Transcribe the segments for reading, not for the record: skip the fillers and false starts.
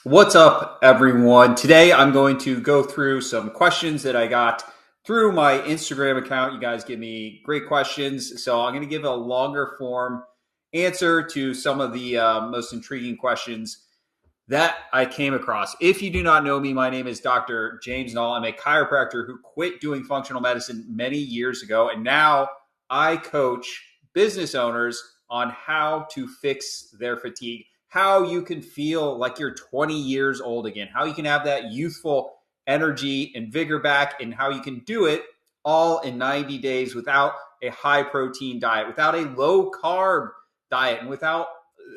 What's up, everyone? Today, I'm going to go through some questions that I got through my Instagram account. You guys give me great questions, so I'm going to give a longer form answer to some of the most intriguing questions that I came across. If you do not know me, my name is Dr. James Null. I'm a chiropractor who quit doing functional medicine many years ago, and now I coach business owners on how to fix their fatigue, how you can feel like you're 20 years old again, how you can have that youthful energy and vigor back, and how you can do it all in 90 days without a high protein diet, without a low carb diet, and without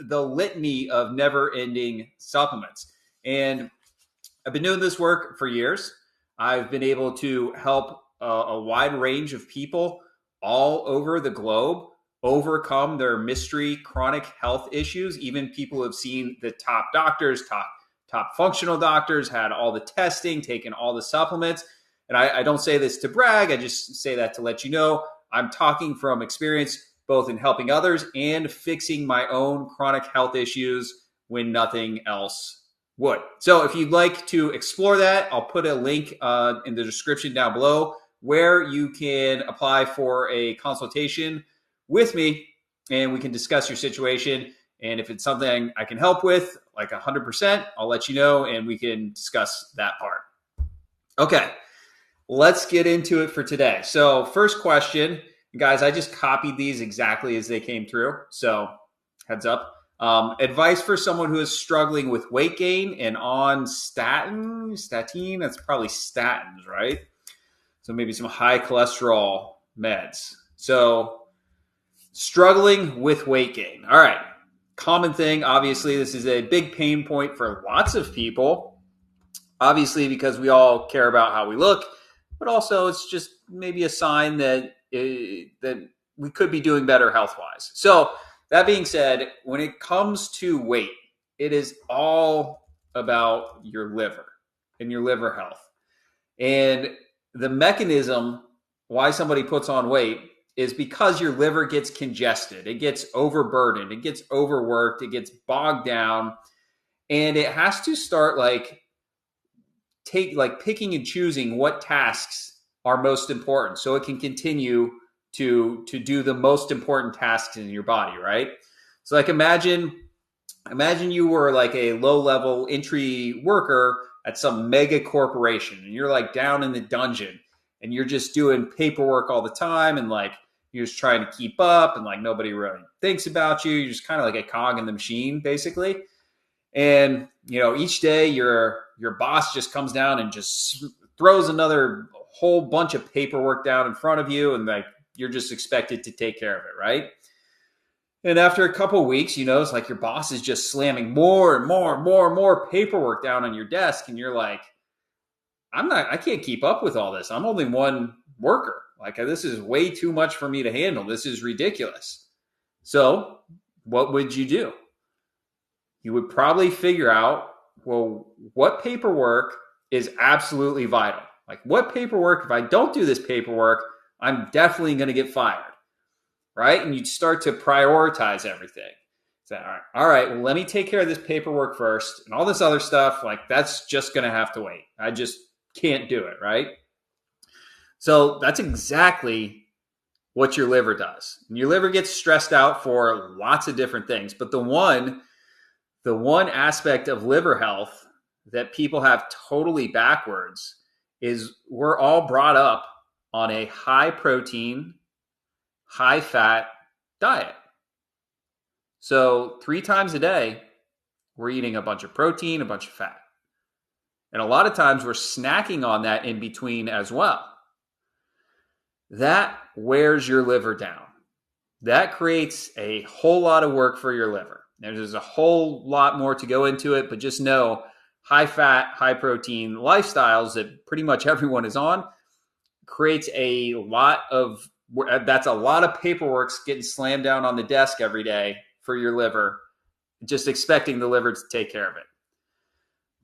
the litany of never ending supplements. And I've been doing this work for years. I've been able to help a wide range of people all over the globe overcome their mystery chronic health issues. Even people who have seen the top doctors, top functional doctors, had all the testing, taken all the supplements. And I don't say this to brag. I just say that to let you know I'm talking from experience, both in helping others and fixing my own chronic health issues when nothing else would. So if you'd like to explore that, I'll put a link in the description down below where you can apply for a consultation with me, and we can discuss your situation. And if it's something I can help with, like 100%, I'll let you know and we can discuss that part. Okay, let's get into it for today. So first question, guys, I just copied these exactly as they came through. So heads up. Advice for someone who is struggling with weight gain and on statin, that's probably statins, right? So maybe some high cholesterol meds. So struggling with weight gain. All right. Common thing. Obviously, this is a big pain point for lots of people. Obviously, because we all care about how we look, but also it's just maybe a sign that that we could be doing better health-wise. So that being said, when it comes to weight, it is all about your liver and your liver health. And the mechanism why somebody puts on weight is because your liver gets congested, it gets overburdened, it gets overworked, it gets bogged down, and it has to start picking and choosing what tasks are most important so it can continue to do the most important tasks in your body, right? So imagine you were like a low-level entry worker at some mega corporation, and you're like down in the dungeon and you're just doing paperwork all the time, and you're just trying to keep up, and nobody really thinks about you. You're just kind of like a cog in the machine, basically. And each day your boss just comes down and just throws another whole bunch of paperwork down in front of you, and you're just expected to take care of it, right? And after a couple of weeks, it's like your boss is just slamming more and more paperwork down on your desk, and you're like, I can't keep up with all this. I'm only one worker. This is way too much for me to handle. This is ridiculous. So what would you do? You would probably figure out, well, what paperwork is absolutely vital? What paperwork, if I don't do this paperwork, I'm definitely going to get fired, right? And you'd start to prioritize everything. Say, all right, well, let me take care of this paperwork first, and all this other stuff, that's just going to have to wait. I just can't do it, right? So that's exactly what your liver does. And your liver gets stressed out for lots of different things. But the one aspect of liver health that people have totally backwards is we're all brought up on a high protein, high fat diet. So 3 times a day, we're eating a bunch of protein, a bunch of fat. And a lot of times we're snacking on that in between as well. That wears your liver down. That creates a whole lot of work for your liver. There's a whole lot more to go into it, but just know high fat, high protein lifestyles that pretty much everyone is on creates that's a lot of paperwork getting slammed down on the desk every day for your liver, just expecting the liver to take care of it.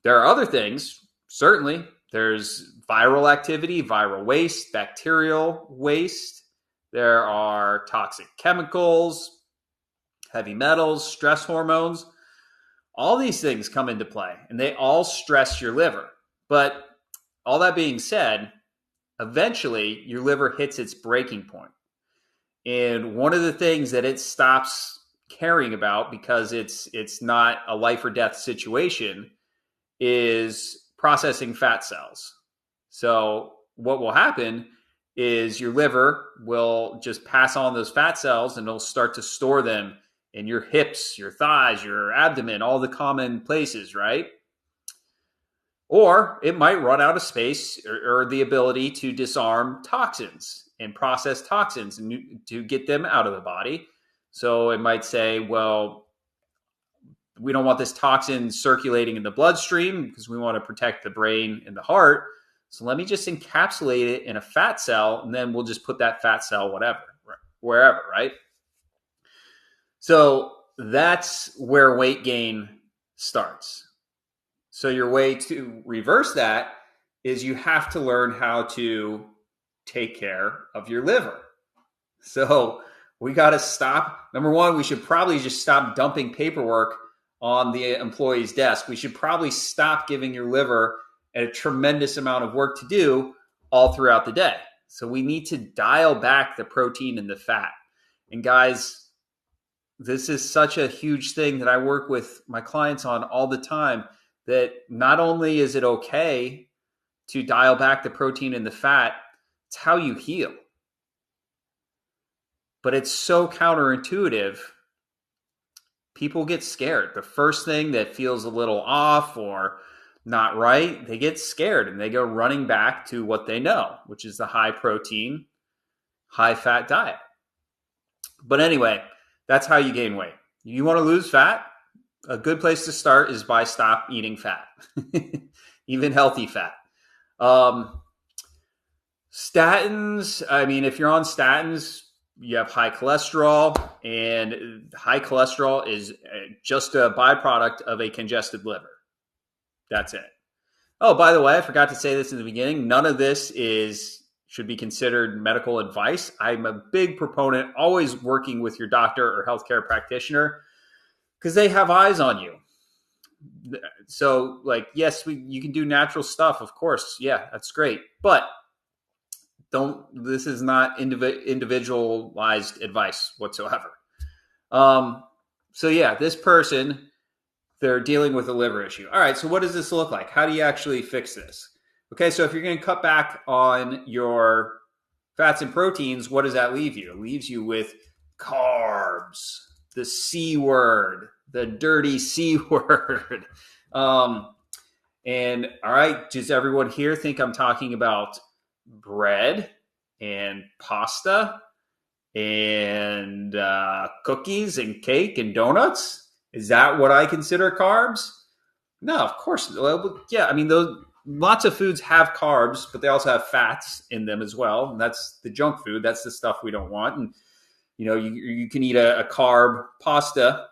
There are other things, certainly. There's viral activity, viral waste, bacterial waste. There are toxic chemicals, heavy metals, stress hormones. All these things come into play, and they all stress your liver. But all that being said, eventually your liver hits its breaking point. And one of the things that it stops caring about, because it's not a life or death situation, is processing fat cells. So what will happen is your liver will just pass on those fat cells, and it'll start to store them in your hips, your thighs, your abdomen, all the common places, right? Or it might run out of space or the ability to disarm toxins and process toxins and to get them out of the body. So it might say, well, we don't want this toxin circulating in the bloodstream because we want to protect the brain and the heart. So let me just encapsulate it in a fat cell, and then we'll just put that fat cell wherever, right? So that's where weight gain starts. So your way to reverse that is you have to learn how to take care of your liver. So we got to stop. Number one, we should probably just stop dumping paperwork on the employee's desk. We should probably stop giving your liver a tremendous amount of work to do all throughout the day. So we need to dial back the protein and the fat. And guys, this is such a huge thing that I work with my clients on all the time, that not only is it okay to dial back the protein and the fat, it's how you heal. But it's so counterintuitive. People get scared. The first thing that feels a little off or not right, they get scared and they go running back to what they know, which is the high protein, high fat diet. But anyway, that's how you gain weight. You want to lose fat? A good place to start is by stop eating fat, even healthy fat. Statins, I mean, if you're on statins, you have high cholesterol, and high cholesterol is just a byproduct of a congested liver. That's it. Oh, by the way, I forgot to say this in the beginning. None of this should be considered medical advice. I'm a big proponent, always working with your doctor or healthcare practitioner, because they have eyes on you. So, like, yes, you can do natural stuff, of course. Yeah, that's great. But this is not individualized advice whatsoever. So yeah, this person, they're dealing with a liver issue. All right, so what does this look like? How do you actually fix this? Okay, so if you're going to cut back on your fats and proteins, what does that leave you? It leaves you with carbs, the C word, the dirty C word. And all right, does everyone here think I'm talking about bread and pasta and cookies and cake and donuts? Is that what I consider carbs? No, of course. Well, yeah, I mean, lots of foods have carbs, but they also have fats in them as well. And that's the junk food. That's the stuff we don't want. And you know, you can eat a carb pasta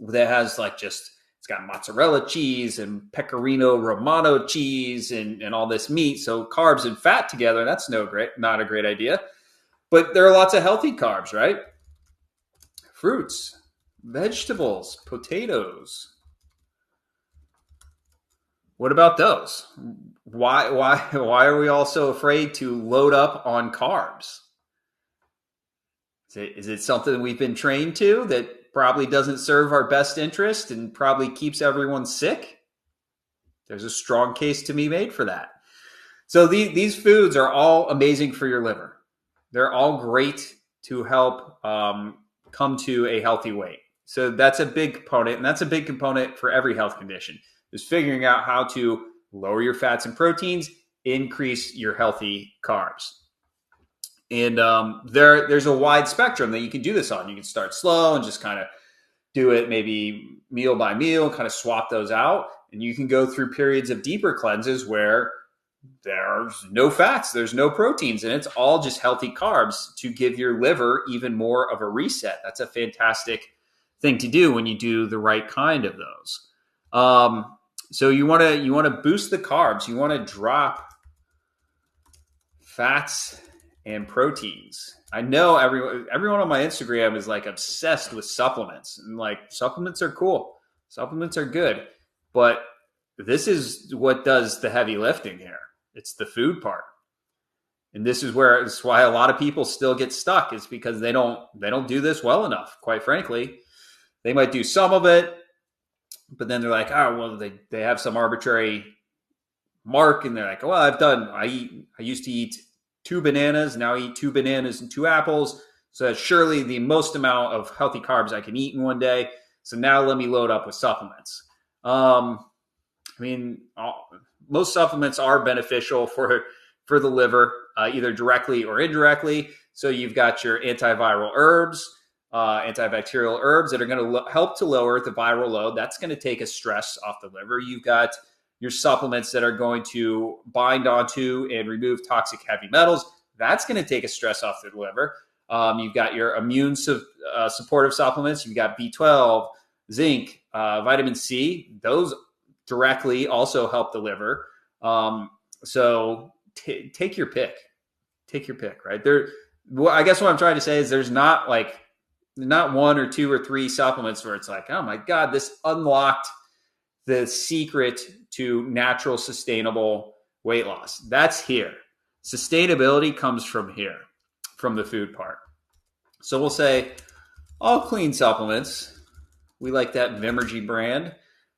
that has it's got mozzarella cheese and pecorino romano cheese and all this meat. So carbs and fat together, that's not a great idea. But there are lots of healthy carbs, right? Fruits, vegetables, potatoes. What about those? Why are we all so afraid to load up on carbs? Is it something we've been trained to that probably doesn't serve our best interest and probably keeps everyone sick? There's a strong case to be made for that. So these foods are all amazing for your liver. They're all great to help come to a healthy weight. So that's a big component, and that's a big component for every health condition, is figuring out how to lower your fats and proteins, increase your healthy carbs. And there's a wide spectrum that you can do this on. You can start slow and just kind of do it maybe meal by meal, kind of swap those out. And you can go through periods of deeper cleanses where there's no fats, there's no proteins, and it's all just healthy carbs to give your liver even more of a reset. That's a fantastic thing to do when you do the right kind of those. So you want to boost the carbs. You want to drop fats and proteins. I know everyone on my Instagram is like obsessed with supplements, and like supplements are cool. Supplements are good, but this is what does the heavy lifting here. It's the food part. And this is where it's why a lot of people still get stuck, is because they don't do this well enough, quite frankly. They might do some of it, but then they're like, oh, well, they have some arbitrary mark, and they're like, well, I used to eat 2 bananas, now I eat 2 bananas and 2 apples. So that's surely the most amount of healthy carbs I can eat in one day. So now let me load up with supplements. Most supplements are beneficial for the liver, either directly or indirectly. So you've got your antiviral herbs, antibacterial herbs that are going to help to lower the viral load. That's going to take a stress off the liver. You've got your supplements that are going to bind onto and remove toxic heavy metals. That's going to take a stress off the liver. You've got your immune supportive supplements. You've got B12, zinc, vitamin C. Those directly also help the liver. So take your pick. Take your pick, right? I guess what I'm trying to say is there's not 1 or 2 or 3 supplements where it's like, oh my God, this unlocked the secret to natural, sustainable weight loss. That's here. Sustainability comes from here, from the food part. So we'll say all clean supplements. We like that Vimergy brand.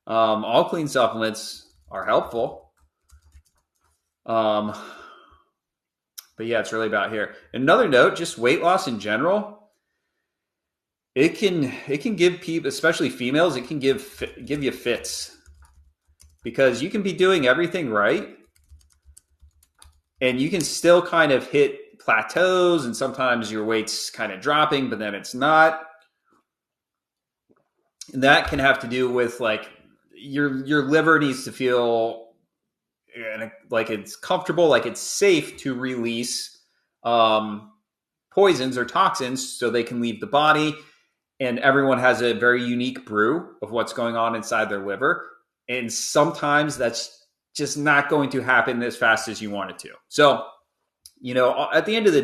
All clean supplements are helpful. But yeah, it's really about here. Another note, just weight loss in general. It can give people, especially females, it can give you fits, because you can be doing everything right and you can still kind of hit plateaus, and sometimes your weight's kind of dropping, but then it's not. And that can have to do with like your liver needs to feel like it's comfortable, like it's safe to release poisons or toxins so they can leave the body. And everyone has a very unique brew of what's going on inside their liver. And sometimes that's just not going to happen as fast as you want it to. So, at the end of the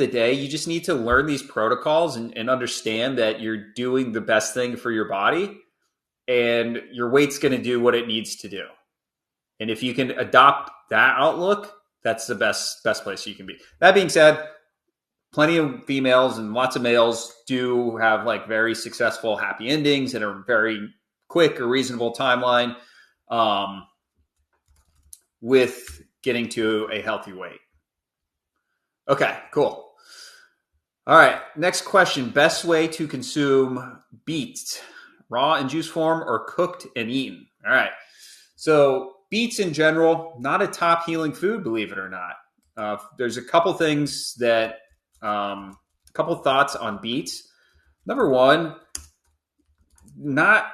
day, you just need to learn these protocols and understand that you're doing the best thing for your body, and your weight's going to do what it needs to do. And if you can adopt that outlook, that's the best place you can be. That being said, plenty of females and lots of males do have like very successful happy endings and a very quick or reasonable timeline with getting to a healthy weight. Okay, cool. All right, next question. Best way to consume beets, raw in juice form or cooked and eaten? All right. So beets in general, not a top healing food, believe it or not. There's a couple things that, a couple thoughts on beets. Number one, not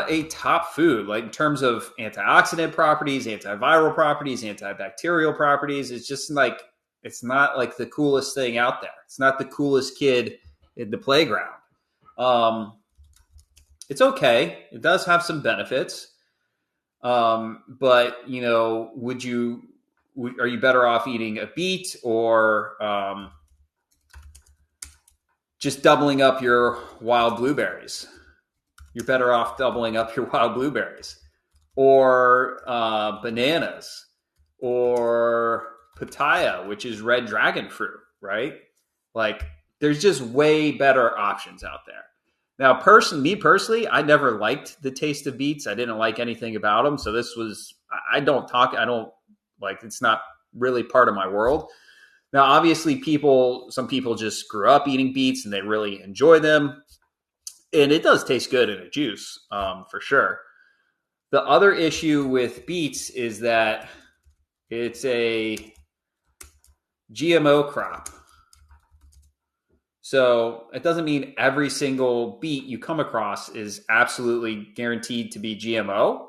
a top food, like in terms of antioxidant properties, antiviral properties, antibacterial properties. It's just like, it's not like the coolest thing out there. It's not the coolest kid in the playground. It's okay. It does have some benefits. But are you better off eating a beet or just doubling up your wild blueberries? You're better off doubling up your wild blueberries or bananas or pitaya, which is red dragon fruit, right? Like there's just way better options out there. Now, me personally, I never liked the taste of beets. I didn't like anything about them. So it's not really part of my world. Now, obviously some people just grew up eating beets and they really enjoy them. And it does taste good in a juice, for sure. The other issue with beets is that it's a GMO crop. So it doesn't mean every single beet you come across is absolutely guaranteed to be GMO,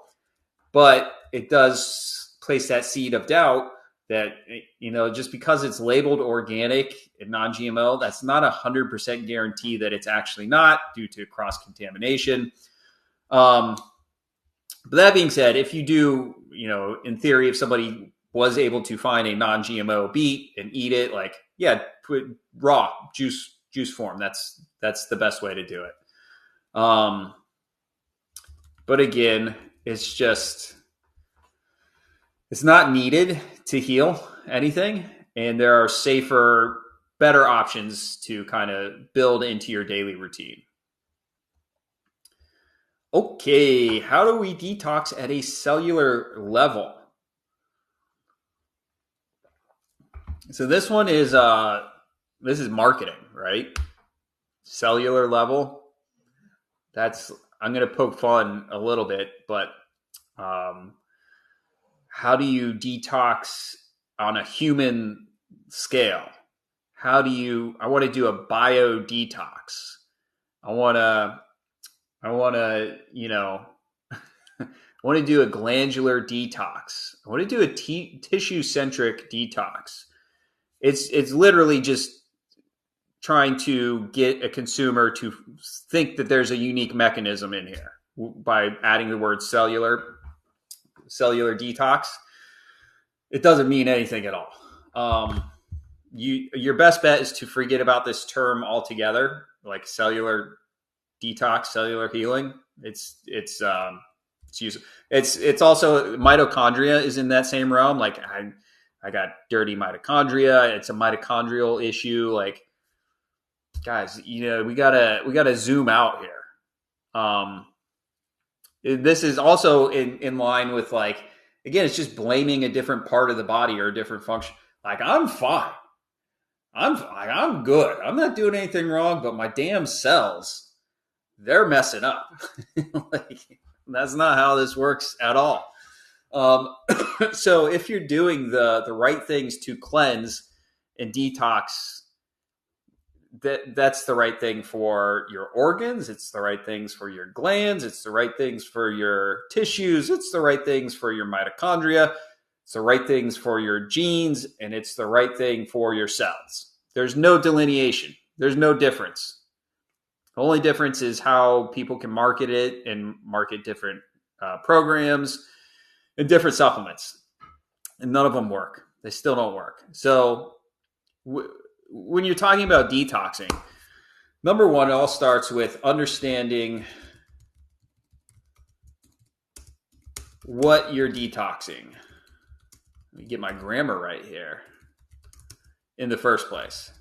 but it does place that seed of doubt that, just because it's labeled organic and non-GMO, that's not 100% guarantee that it's actually not, due to cross-contamination. But that being said, if you do, in theory, if somebody was able to find a non-GMO beet and eat it, put raw juice juice form. That's the best way to do it. But again, it's not needed to heal anything. And there are safer, better options to kind of build into your daily routine. Okay, how do we detox at a cellular level? So this one is this is marketing, right? Cellular level. I'm going to poke fun a little bit, but how do you detox on a human scale? I want to do a bio detox. I want to, I want to do a glandular detox. I want to do a tissue-centric detox. It's literally just trying to get a consumer to think that there's a unique mechanism in here by adding the word cellular detox. It doesn't mean anything at all. Your best bet is to forget about this term altogether, like cellular detox, cellular healing. It's also mitochondria is in that same realm. Like I got dirty mitochondria. It's a mitochondrial issue. Like, guys, we gotta zoom out here. This is also in line with, like, again, it's just blaming a different part of the body or a different function. Like, I'm fine. I'm good. I'm not doing anything wrong, but my damn cells, they're messing up. Like, that's not how this works at all. So if you're doing the right things to cleanse and detox, that's the right thing for your organs. It's the right things for your glands. It's the right things for your tissues. It's the right things for your mitochondria. It's the right things for your genes, and it's the right thing for your cells. There's no delineation. There's no difference. The only difference is how people can market it and market different programs and different supplements. And none of them work. They still don't work. So when you're talking about detoxing, number one, it all starts with understanding what you're detoxing. Let me get my grammar right here in the first place.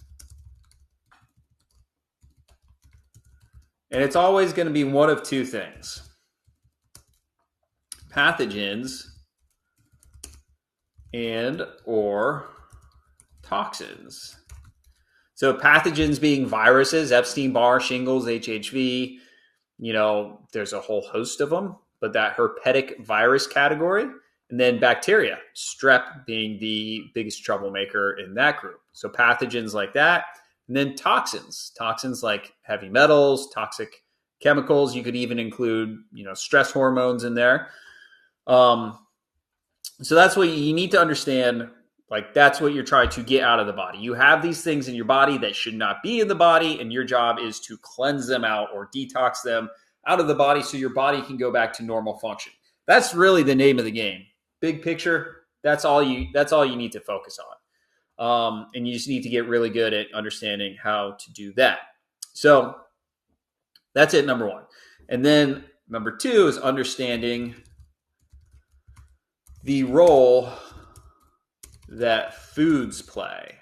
And it's always going to be one of two things: pathogens and or toxins. So pathogens being viruses, Epstein-Barr, shingles, HHV, there's a whole host of them, but that herpetic virus category. And then bacteria, strep being the biggest troublemaker in that group. So pathogens like that. And then toxins like heavy metals, toxic chemicals. You could even include, stress hormones in there. So that's what you need to understand. Like, that's what you're trying to get out of the body. You have these things in your body that should not be in the body, and your job is to cleanse them out or detox them out of the body so your body can go back to normal function. That's really the name of the game. Big picture, that's all you need to focus on. And you just need to get really good at understanding how to do that. So that's it, number one. And then number two is understanding the role that foods play.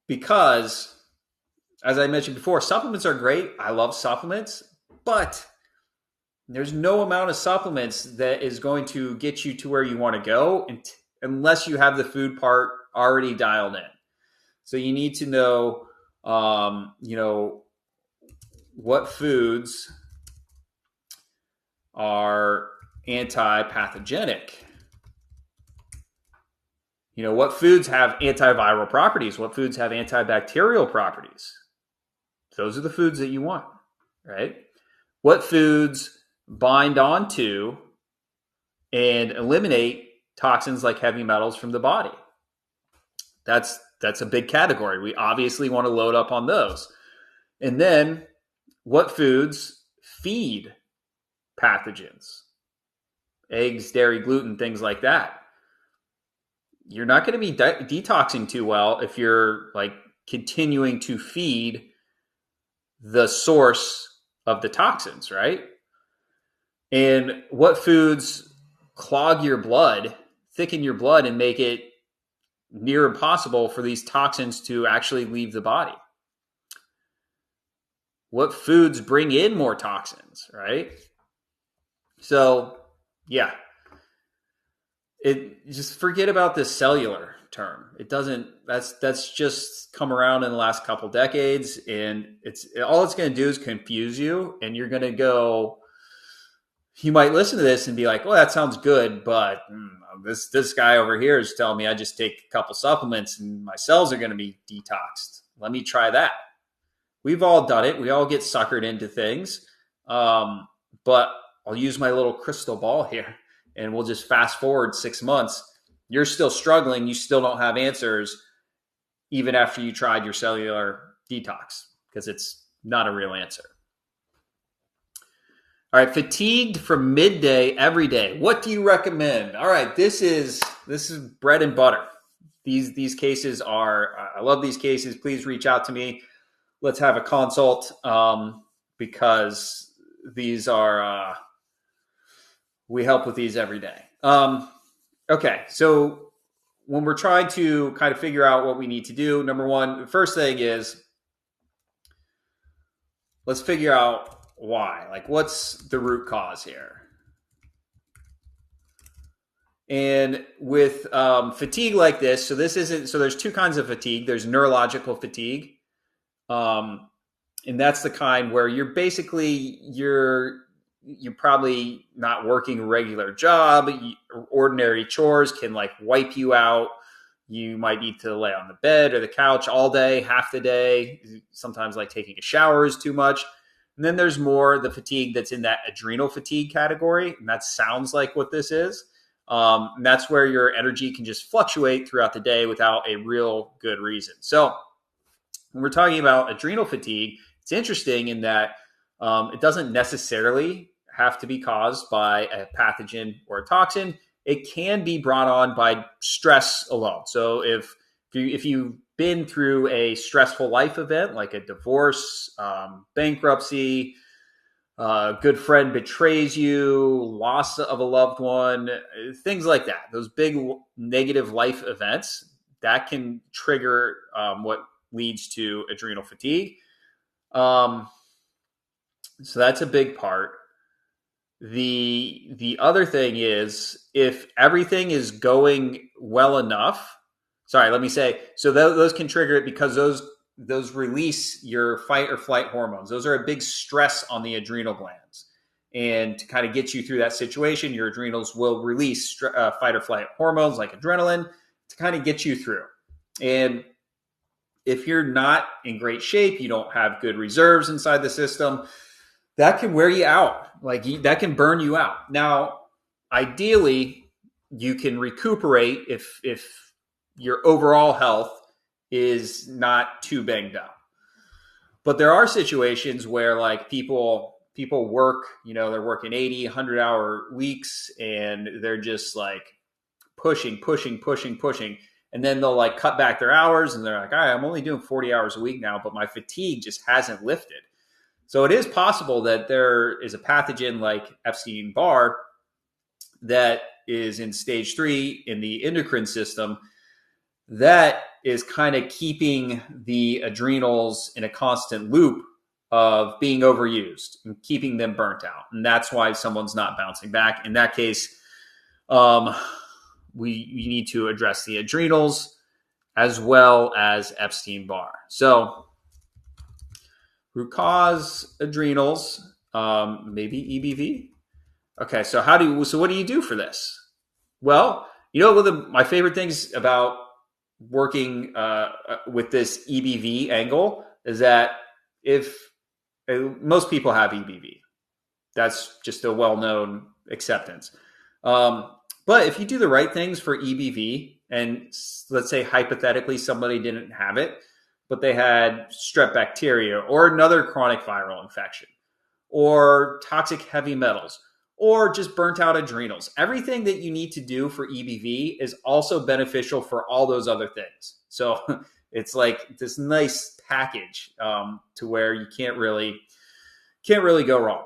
Because, as I mentioned before, supplements are great. I love supplements, but there's no amount of supplements that is going to get you to where you want to go unless you have the food part already dialed in. So you need to know, what foods are anti-pathogenic. What foods have antiviral properties? What foods have antibacterial properties? Those are the foods that you want, right? What foods bind onto and eliminate toxins like heavy metals from the body? That's a big category. We obviously want to load up on those. And then what foods feed pathogens? Eggs, dairy, gluten, things like that. You're not going to be detoxing too well if you're like continuing to feed the source of the toxins, right? And what foods clog your blood, thicken your blood, and make it near impossible for these toxins to actually leave the body? What foods bring in more toxins, right? So, yeah. Just forget about this cellular term. It doesn't, that's just come around in the last couple decades, and all it's going to do is confuse you, and you're going to go, you might listen to this and be like, well, that sounds good, but this guy over here is telling me I just take a couple supplements and my cells are going to be detoxed. Let me try that. We've all done it. We all get suckered into things. But I'll use my little crystal ball here, and we'll just fast forward 6 months. You're still struggling. You still don't have answers, even after you tried your cellular detox, because it's not a real answer. All right, fatigued from midday every day. What do you recommend? All right, this is bread and butter. These cases are, I love these cases. Please reach out to me. Let's have a consult, because these are, we help with these every day. Okay, so when we're trying to kind of figure out what we need to do, number one, the first thing is, let's figure out why. Like, what's the root cause here? And with fatigue like this, so there's two kinds of fatigue. There's neurological fatigue. And that's the kind where you're probably not working a regular job. Ordinary chores can like wipe you out. You might need to lay on the bed or the couch all day, half the day. Sometimes like taking a shower is too much. And then there's more the fatigue that's in that adrenal fatigue category. And that sounds like what this is. And that's where your energy can just fluctuate throughout the day without a real good reason. So when we're talking about adrenal fatigue, it's interesting in that it doesn't necessarily have to be caused by a pathogen or a toxin. It can be brought on by stress alone. So if you've been through a stressful life event like a divorce, bankruptcy, a good friend betrays you, loss of a loved one, things like that, those big negative life events, that can trigger what leads to adrenal fatigue. So that's a big part. The other thing is, if everything is going well enough, so those can trigger it because those release your fight or flight hormones. Those are a big stress on the adrenal glands. And to kind of get you through that situation, your adrenals will release fight or flight hormones like adrenaline to kind of get you through. And if you're not in great shape, you don't have good reserves inside the system, that can wear you out. That can burn you out. Now, ideally, you can recuperate if your overall health is not too banged up. But there are situations where like people work, they're working 80, 100-hour weeks, and they're just like pushing. And then they'll like cut back their hours, and they're like, all right, I'm only doing 40 hours a week now, but my fatigue just hasn't lifted. So it is possible that there is a pathogen like Epstein-Barr that is in stage 3 in the endocrine system that is kind of keeping the adrenals in a constant loop of being overused and keeping them burnt out. And that's why someone's not bouncing back. In that case, we need to address the adrenals as well as Epstein-Barr. So root cause, adrenals, maybe EBV. Okay, so what do you do for this? Well, one of my favorite things about working with this EBV angle is that if most people have EBV, that's just a well-known acceptance. But if you do the right things for EBV, and let's say hypothetically somebody didn't have it, but they had strep bacteria or another chronic viral infection or toxic heavy metals or just burnt out adrenals, everything that you need to do for EBV is also beneficial for all those other things. So It's like this nice package to where you can't really go wrong.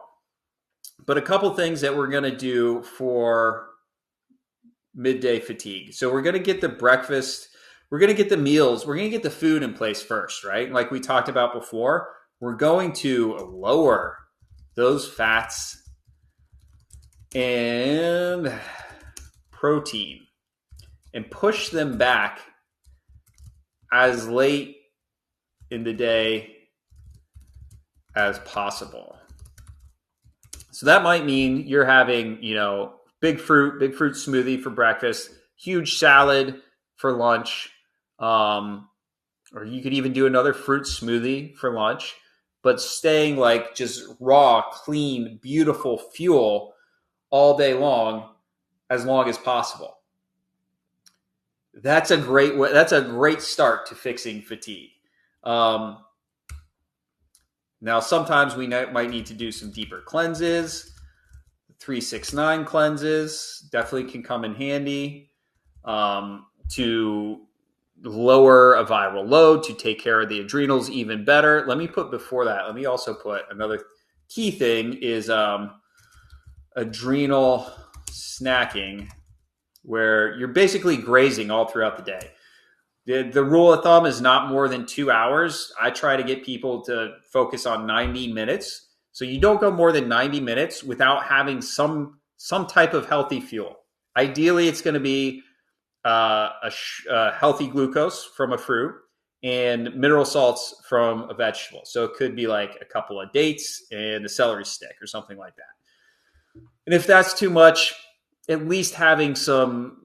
But a couple things that we're going to do for midday fatigue. So we're going to get the breakfast, we're going to get the meals, we're going to get the food in place first, right? Like we talked about before, we're going to lower those fats and protein and push them back as late in the day as possible. So that might mean you're having, big fruit smoothie for breakfast, huge salad for lunch, or you could even do another fruit smoothie for lunch, but staying like just raw, clean, beautiful fuel all day long as possible. That's a great start to fixing fatigue. Now, sometimes we might need to do some deeper cleanses. 3-6-9 cleanses definitely can come in handy to lower a viral load, to take care of the adrenals even better. Let me also put another key thing is adrenal snacking, where you're basically grazing all throughout the day. The rule of thumb is not more than 2 hours. I try to get people to focus on 90 minutes. So you don't go more than 90 minutes without having some type of healthy fuel. Ideally, it's going to be a healthy glucose from a fruit and mineral salts from a vegetable. So it could be like a couple of dates and a celery stick or something like that. And if that's too much, at least having some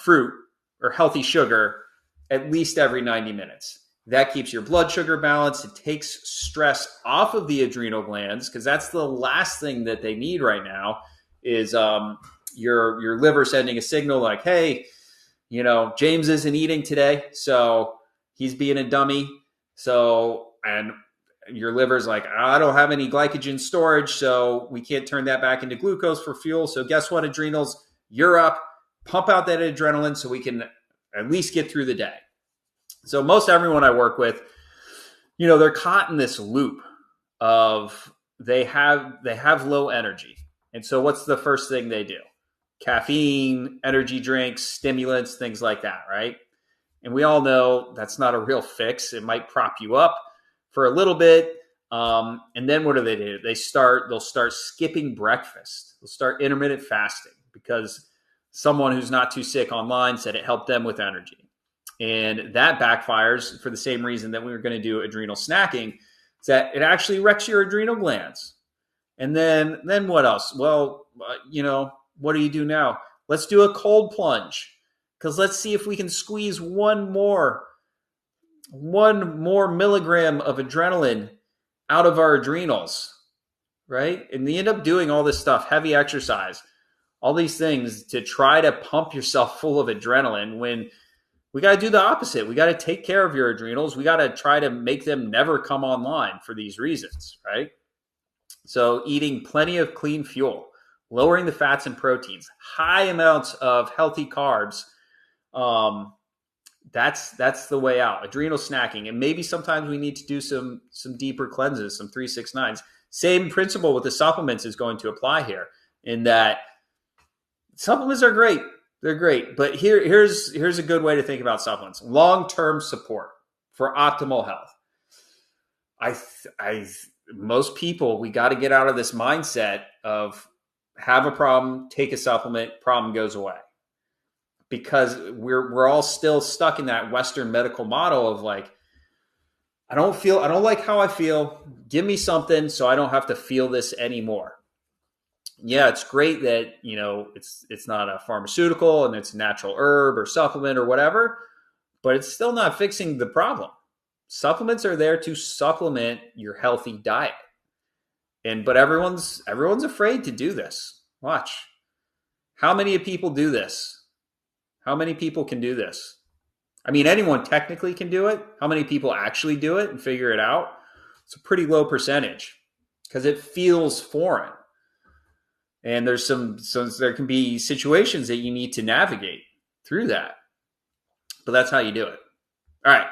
fruit or healthy sugar at least every 90 minutes. That keeps your blood sugar balanced. It takes stress off of the adrenal glands, because that's the last thing that they need right now is your liver sending a signal like, hey, James isn't eating today, so he's being a dummy. So, and your liver's like, I don't have any glycogen storage, so we can't turn that back into glucose for fuel. So guess what, adrenals? You're up. Pump out that adrenaline so we can at least get through the day. So most everyone I work with, they're caught in this loop of they have low energy. And so what's the first thing they do? Caffeine, energy drinks, stimulants, things like that, right? And we all know that's not a real fix. It might prop you up for a little bit. And then what do? They'll start skipping breakfast. They'll start intermittent fasting because someone who's not too sick online said it helped them with energy. And that backfires for the same reason that we were going to do adrenal snacking, is that it actually wrecks your adrenal glands. And then what else? Well, what do you do now? Let's do a cold plunge, because let's see if we can squeeze one more milligram of adrenaline out of our adrenals, right? And you end up doing all this stuff, heavy exercise, all these things to try to pump yourself full of adrenaline, when we got to do the opposite. We got to take care of your adrenals. We got to try to make them never come online for these reasons, right? So eating plenty of clean fuel, lowering the fats and proteins, high amounts of healthy carbs. That's the way out. Adrenal snacking. And maybe sometimes we need to do some deeper cleanses, some 3-6-9s. Same principle with the supplements is going to apply here, in that supplements are great. They're great. But here's a good way to think about supplements. Long-term support for optimal health. Most people, we got to get out of this mindset of have a problem, take a supplement, problem goes away. Because we're all still stuck in that Western medical model of like, I don't like how I feel. Give me something so I don't have to feel this anymore. Yeah, it's great that, it's not a pharmaceutical and it's a natural herb or supplement or whatever, but it's still not fixing the problem. Supplements are there to supplement your healthy diet. But everyone's afraid to do this. Watch. How many people do this? How many people can do this? I mean, anyone technically can do it. How many people actually do it and figure it out? It's a pretty low percentage, because it feels foreign. And there can be situations that you need to navigate through that. But that's how you do it. All right.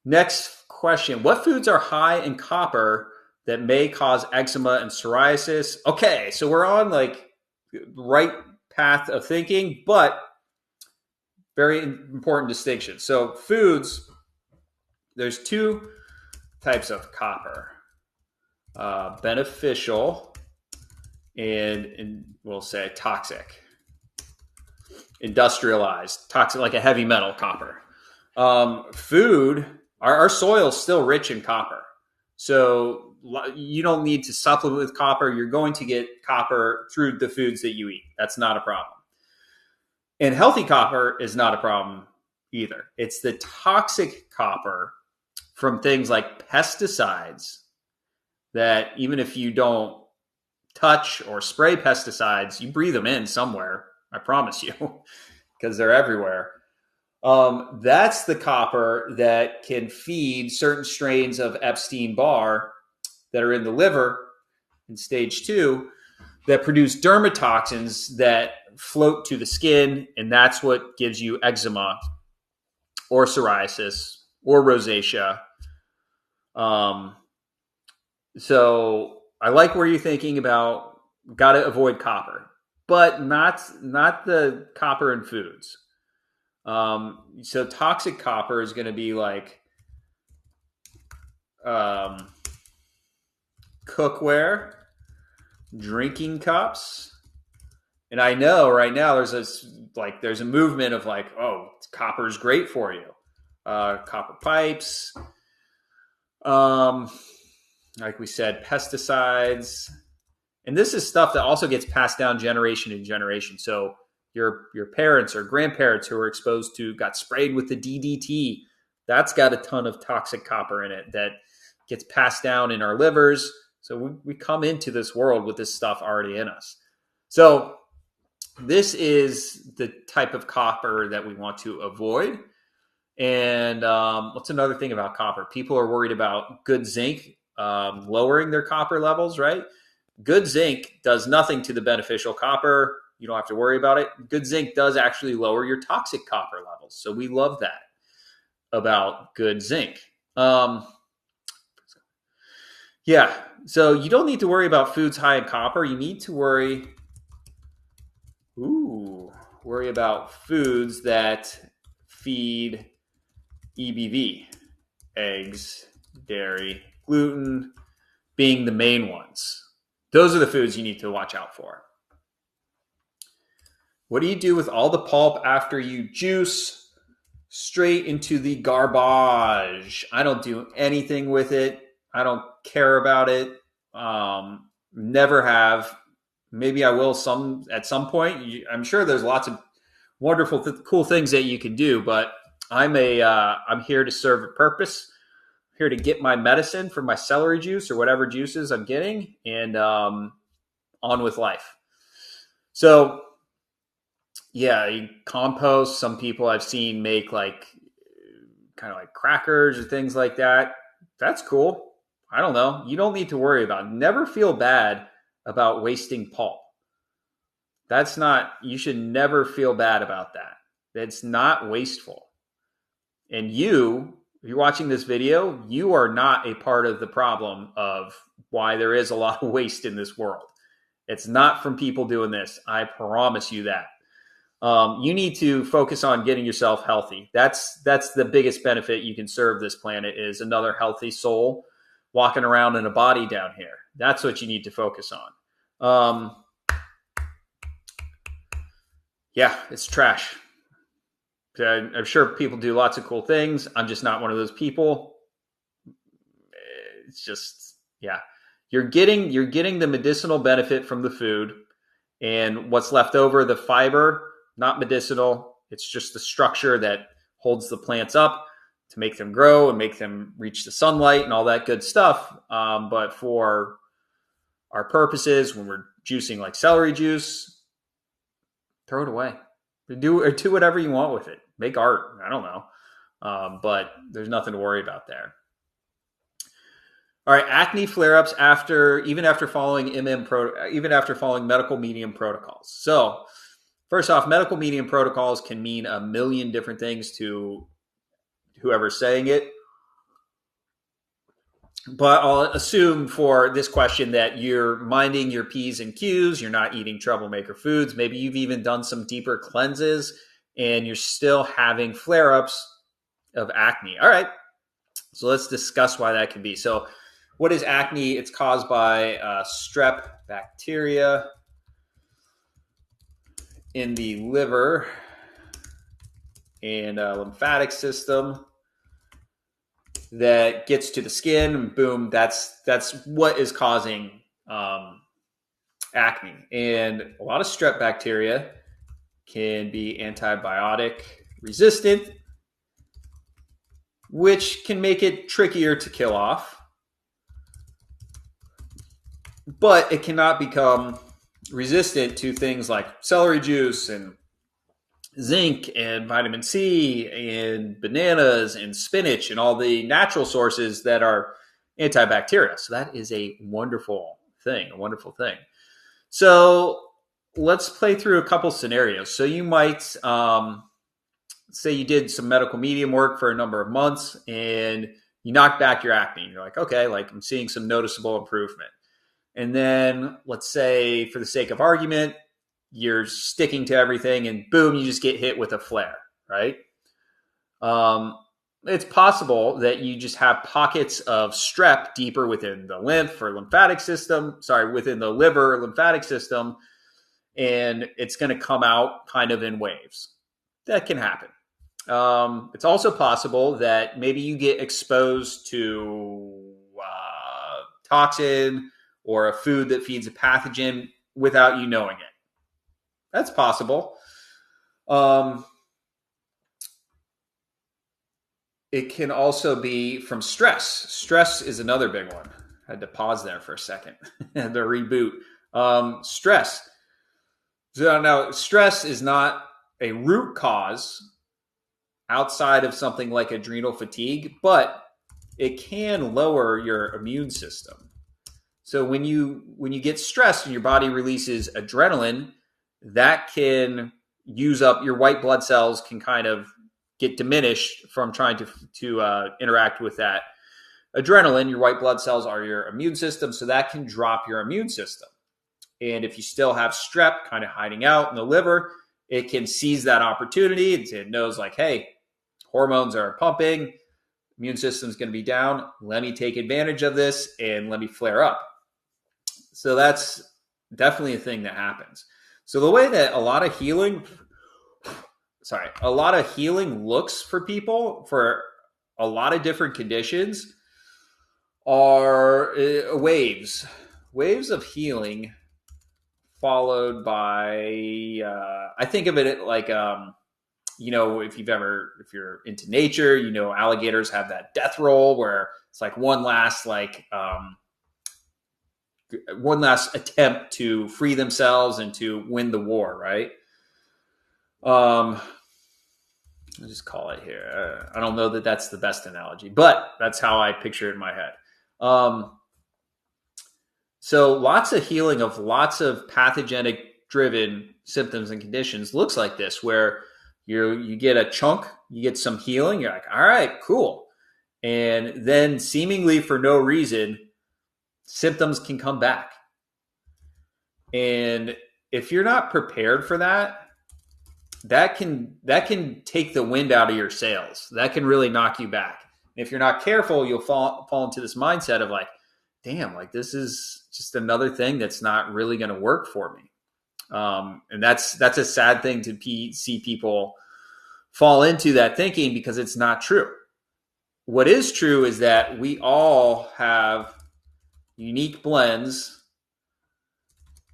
Next question. What foods are high in copper that may cause eczema and psoriasis? Okay, so we're on like right path of thinking, but very important distinction. So foods, there's two types of copper. Beneficial and we'll say toxic. Industrialized, toxic, like a heavy metal copper. Food, our soil is still rich in copper. So you don't need to supplement with copper. You're going to get copper through the foods that you eat. That's not a problem. And healthy copper is not a problem either. It's the toxic copper from things like pesticides that even if you don't touch or spray pesticides, you breathe them in somewhere. I promise you, because they're everywhere. That's the copper that can feed certain strains of Epstein-Barr that are in the liver in stage 2 that produce dermatoxins that float to the skin, and that's what gives you eczema or psoriasis or rosacea. So I like where you're thinking about got to avoid copper, but not the copper in foods. So toxic copper is going to be like cookware, drinking cups. And I know right now there's a movement of like, oh, copper is great for you. Copper pipes, like we said, pesticides. And this is stuff that also gets passed down generation to generation. So your parents or grandparents who were exposed to got sprayed with the DDT. That's got a ton of toxic copper in it that gets passed down in our livers. So we come into this world with this stuff already in us. So this is the type of copper that we want to avoid. And what's another thing about copper? People are worried about good zinc lowering their copper levels, right? Good zinc does nothing to the beneficial copper. You don't have to worry about it. Good zinc does actually lower your toxic copper levels. So we love that about good zinc. Yeah, so you don't need to worry about foods high in copper. You need to worry about foods that feed EBV, eggs, dairy, gluten being the main ones. Those are the foods you need to watch out for. What do you do with all the pulp after you juice? Straight into the garbage. I don't do anything with it. I don't care about it. Never have. Maybe I will at some point. I'm sure there's lots of wonderful, cool things that you can do, but I'm here to serve a purpose. I'm here to get my medicine from my celery juice or whatever juices I'm getting, and on with life. So, yeah, you compost. Some people I've seen make like kind of like crackers or things like that. That's cool. I don't know. You don't need to worry about it. Never feel bad about wasting pulp. You should never feel bad about that. It's not wasteful. And if you're watching this video, you are not a part of the problem of why there is a lot of waste in this world. It's not from people doing this. I promise you that. You need to focus on getting yourself healthy. That's the biggest benefit you can serve this planet is another healthy soul walking around in a body down here. That's what you need to focus on. Yeah, it's trash. I'm sure people do lots of cool things. I'm just not one of those people. It's just, yeah. You're getting the medicinal benefit from the food, and what's left over, the fiber, not medicinal. It's just the structure that holds the plants up to make them grow and make them reach the sunlight and all that good stuff. But for our purposes, when we're juicing like celery juice, throw it away. Do whatever you want with it. Make art. I don't know. But there's nothing to worry about there. All right, acne flare-ups even after following medical medium protocols. So, first off, medical medium protocols can mean a million different things to whoever's saying it. But I'll assume for this question that you're minding your P's and Q's, you're not eating troublemaker foods. Maybe you've even done some deeper cleanses and you're still having flare-ups of acne. All right, so let's discuss why that can be. So what is acne? It's caused by strep bacteria in the liver and lymphatic system that gets to the skin, and boom, that's what is causing acne. And a lot of strep bacteria can be antibiotic resistant, which can make it trickier to kill off. But it cannot become resistant to things like celery juice and zinc and vitamin C and bananas and spinach and all the natural sources that are antibacterial. So that is a wonderful thing, So let's play through a couple scenarios. So you might say you did some medical medium work for a number of months and you knocked back your acne. And you're like, okay, like I'm seeing some noticeable improvement. And then let's say, for the sake of argument, you're sticking to everything and boom, you just get hit with a flare, right? It's possible that you just have pockets of strep deeper within the within the liver lymphatic system, and it's going to come out kind of in waves. That can happen. It's also possible that maybe you get exposed to toxin or a food that feeds a pathogen without you knowing it. That's possible. It can also be from stress. Stress is another big one. I had to pause there for a second. The reboot. Stress. So now, stress is not a root cause outside of something like adrenal fatigue, but it can lower your immune system. So when you get stressed and your body releases adrenaline, that can use up your white blood cells, can kind of get diminished from trying to interact with that adrenaline. Your white blood cells are your immune system, so that can drop your immune system. And if you still have strep kind of hiding out in the liver, it can seize that opportunity. It knows like, hey, hormones are pumping, immune system's going to be down. Let me take advantage of this and let me flare up. So that's definitely a thing that happens. So the way that a lot of healing looks for people for a lot of different conditions are waves of healing, followed by I think of it like if you're into nature, alligators have that death roll where it's like one last attempt to free themselves and to win the war, right? I'll just call it here. I don't know that that's the best analogy, but that's how I picture it in my head. So lots of healing of lots of pathogenic driven symptoms and conditions looks like this, where you get a chunk, you get some healing. You're like, all right, cool. And then seemingly for no reason, symptoms can come back. And if you're not prepared for that, that can take the wind out of your sails. That can really knock you back. And if you're not careful, you'll fall into this mindset of like, damn, like this is just another thing that's not really going to work for me. And that's a sad thing to see people fall into that thinking, because it's not true. What is true is that we all have unique blends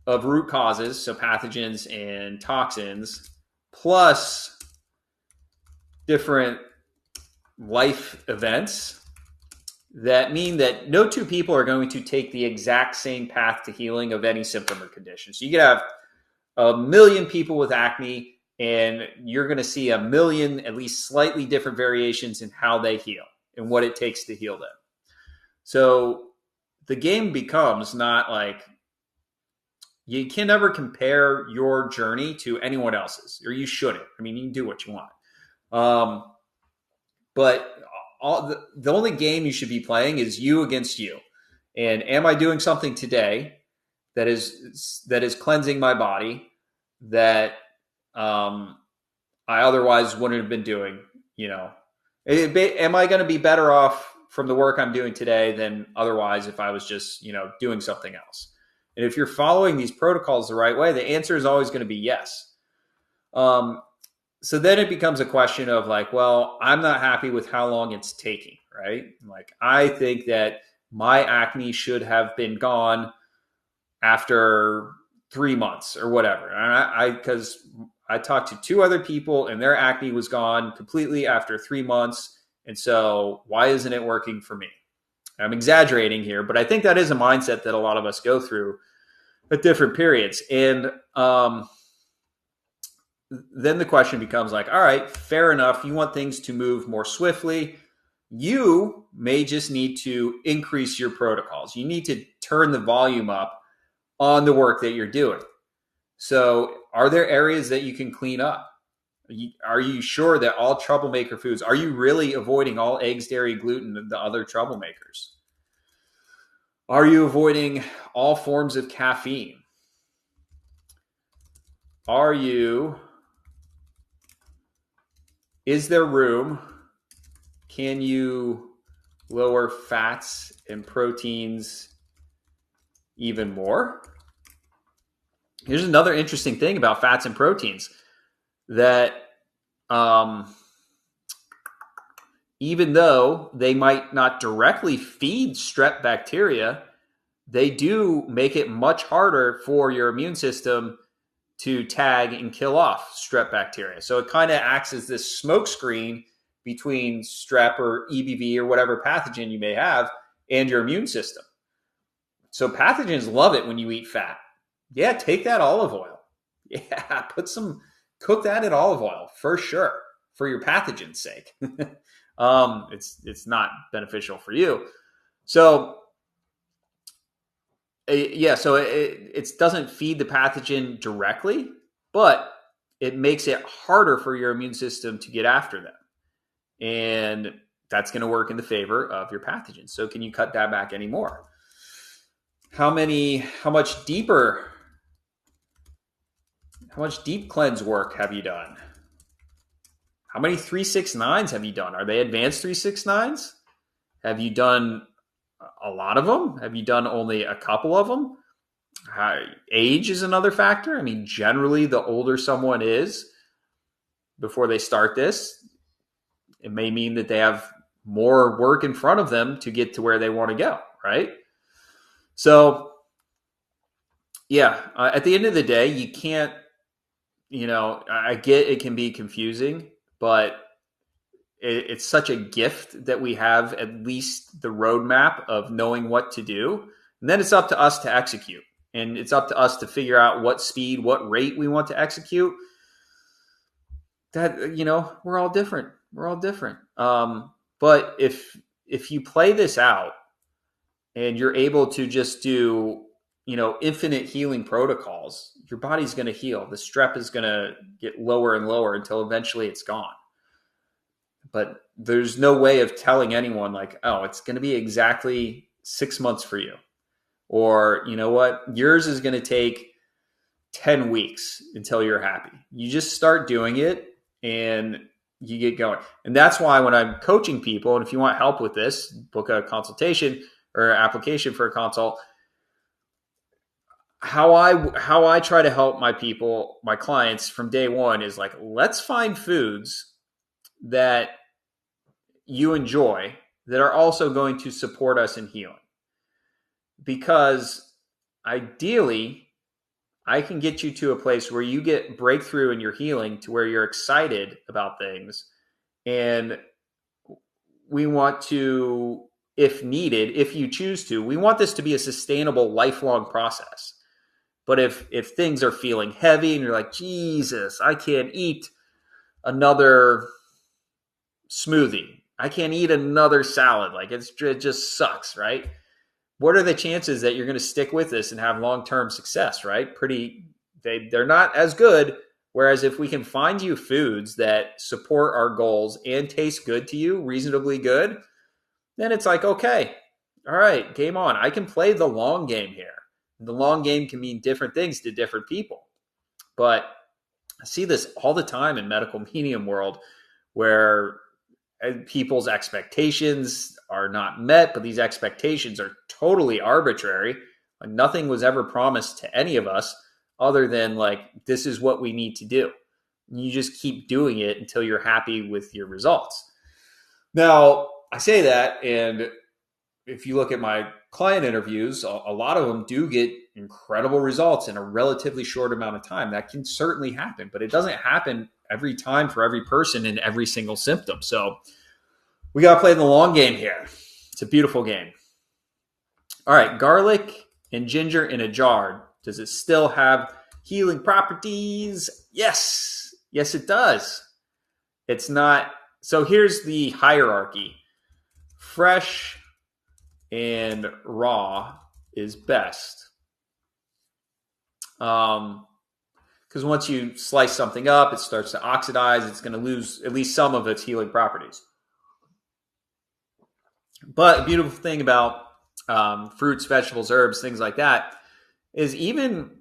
of root causes, so pathogens and toxins, plus different life events that mean that no two people are going to take the exact same path to healing of any symptom or condition. So you could have a million people with acne, and you're going to see a million, at least slightly different variations in how they heal and what it takes to heal them. So the game becomes not like, you can never compare your journey to anyone else's, or you shouldn't. I mean, you can do what you want. But the only game you should be playing is you against you. And am I doing something today that is cleansing my body that I otherwise wouldn't have been doing? Am I going to be better off from the work I'm doing today than otherwise if I was just doing something else? And if you're following these protocols the right way, the answer is always going to be yes. So then it becomes a question of like, well, I'm not happy with how long it's taking, right? Like, I think that my acne should have been gone after 3 months or whatever. And because I talked to 2 other people and their acne was gone completely after 3 months. And so why isn't it working for me? I'm exaggerating here, but I think that is a mindset that a lot of us go through at different periods. And then the question becomes like, all right, fair enough. You want things to move more swiftly. You may just need to increase your protocols. You need to turn the volume up on the work that you're doing. So are there areas that you can clean up? Are you sure that all troublemaker foods, are you really avoiding all eggs, dairy, gluten, and the other troublemakers? Are you avoiding all forms of caffeine? Is there room? Can you lower fats and proteins even more? Here's another interesting thing about fats and proteins, that even though they might not directly feed strep bacteria, they do make it much harder for your immune system to tag and kill off strep bacteria. So it kind of acts as this smoke screen between strep or EBV or whatever pathogen you may have and your immune system. So pathogens love it when you eat fat. Yeah, take that olive oil. Yeah, cook that in olive oil for sure, for your pathogen's sake. It's not beneficial for you. So it doesn't feed the pathogen directly, but it makes it harder for your immune system to get after them. And that's going to work in the favor of your pathogen. So can you cut that back anymore? How much deep cleanse work have you done? How many 369s have you done? Are they advanced 369s? Have you done a lot of them? Have you done only a couple of them? Age is another factor. I mean, generally, the older someone is before they start this, it may mean that they have more work in front of them to get to where they want to go, right? So, at the end of the day, you can't, I get it can be confusing, but it's such a gift that we have at least the roadmap of knowing what to do. And then it's up to us to execute. And it's up to us to figure out what speed, what rate we want to execute. That, we're all different. We're all different. But if you play this out and you're able to just do, infinite healing protocols, your body's going to heal. The strep is going to get lower and lower until eventually it's gone. But there's no way of telling anyone like, oh, it's going to be exactly 6 months for you. Or, you know what, yours is going to take 10 weeks until you're happy. You just start doing it and you get going. And that's why when I'm coaching people, and if you want help with this, book a consultation or application for a consult. How I try to help my clients from day one is like, let's find foods that you enjoy that are also going to support us in healing. Because ideally, I can get you to a place where you get breakthrough in your healing to where you're excited about things. And we want to, if needed, if you choose to, we want this to be a sustainable, lifelong process. But if things are feeling heavy and you're like, Jesus, I can't eat another smoothie. I can't eat another salad. Like it just sucks, right? What are the chances that you're going to stick with this and have long-term success, right? They're not as good, Whereas if we can find you foods that support our goals and taste good to you, reasonably good, then it's like, okay, all right, game on. I can play the long game here. The long game can mean different things to different people. But I see this all the time in medical medium world where people's expectations are not met, but these expectations are totally arbitrary. Like nothing was ever promised to any of us other than like, this is what we need to do. You just keep doing it until you're happy with your results. Now, I say that, and if you look at my client interviews, a lot of them do get incredible results in a relatively short amount of time. That can certainly happen, but it doesn't happen every time for every person in every single symptom. So we got to play the long game here. It's a beautiful game. All right, garlic and ginger in a jar. Does it still have healing properties? Yes. Yes, it does. It's not. So here's the hierarchy. Fresh and raw is best. Because once you slice something up, it starts to oxidize. It's going to lose at least some of its healing properties. But a beautiful thing about fruits, vegetables, herbs, things like that is even,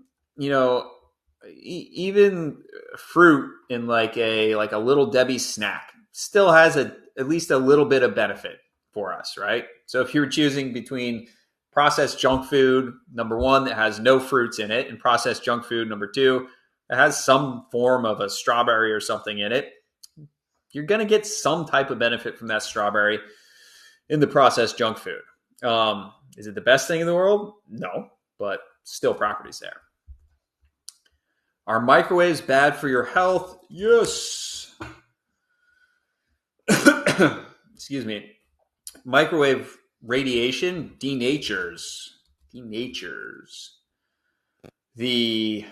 even fruit in like a Little Debbie snack still has at least a little bit of benefit for us, right? So if you're choosing between processed junk food, number one, that has no fruits in it, and processed junk food, number two, that has some form of a strawberry or something in it, you're going to get some type of benefit from that strawberry in the processed junk food. Is it the best thing in the world? No, but still properties there. Are microwaves bad for your health? Yes. Excuse me. Microwave radiation denatures the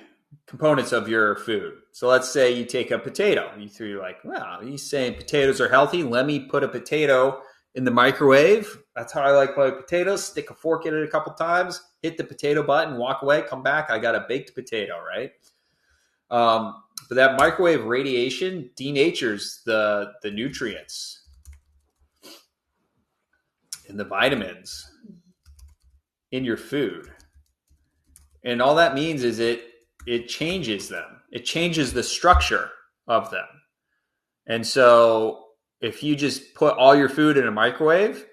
components of your food. So let's say you take a potato. You're like, wow, he's saying potatoes are healthy. Let me put a potato in the microwave. That's how I like my potatoes. Stick a fork in it a couple times, hit the potato button, walk away, come back. I got a baked potato, right? But that microwave radiation denatures the nutrients and the vitamins in your food. And all that means is it changes them. It changes the structure of them. And so if you just put all your food in a microwave,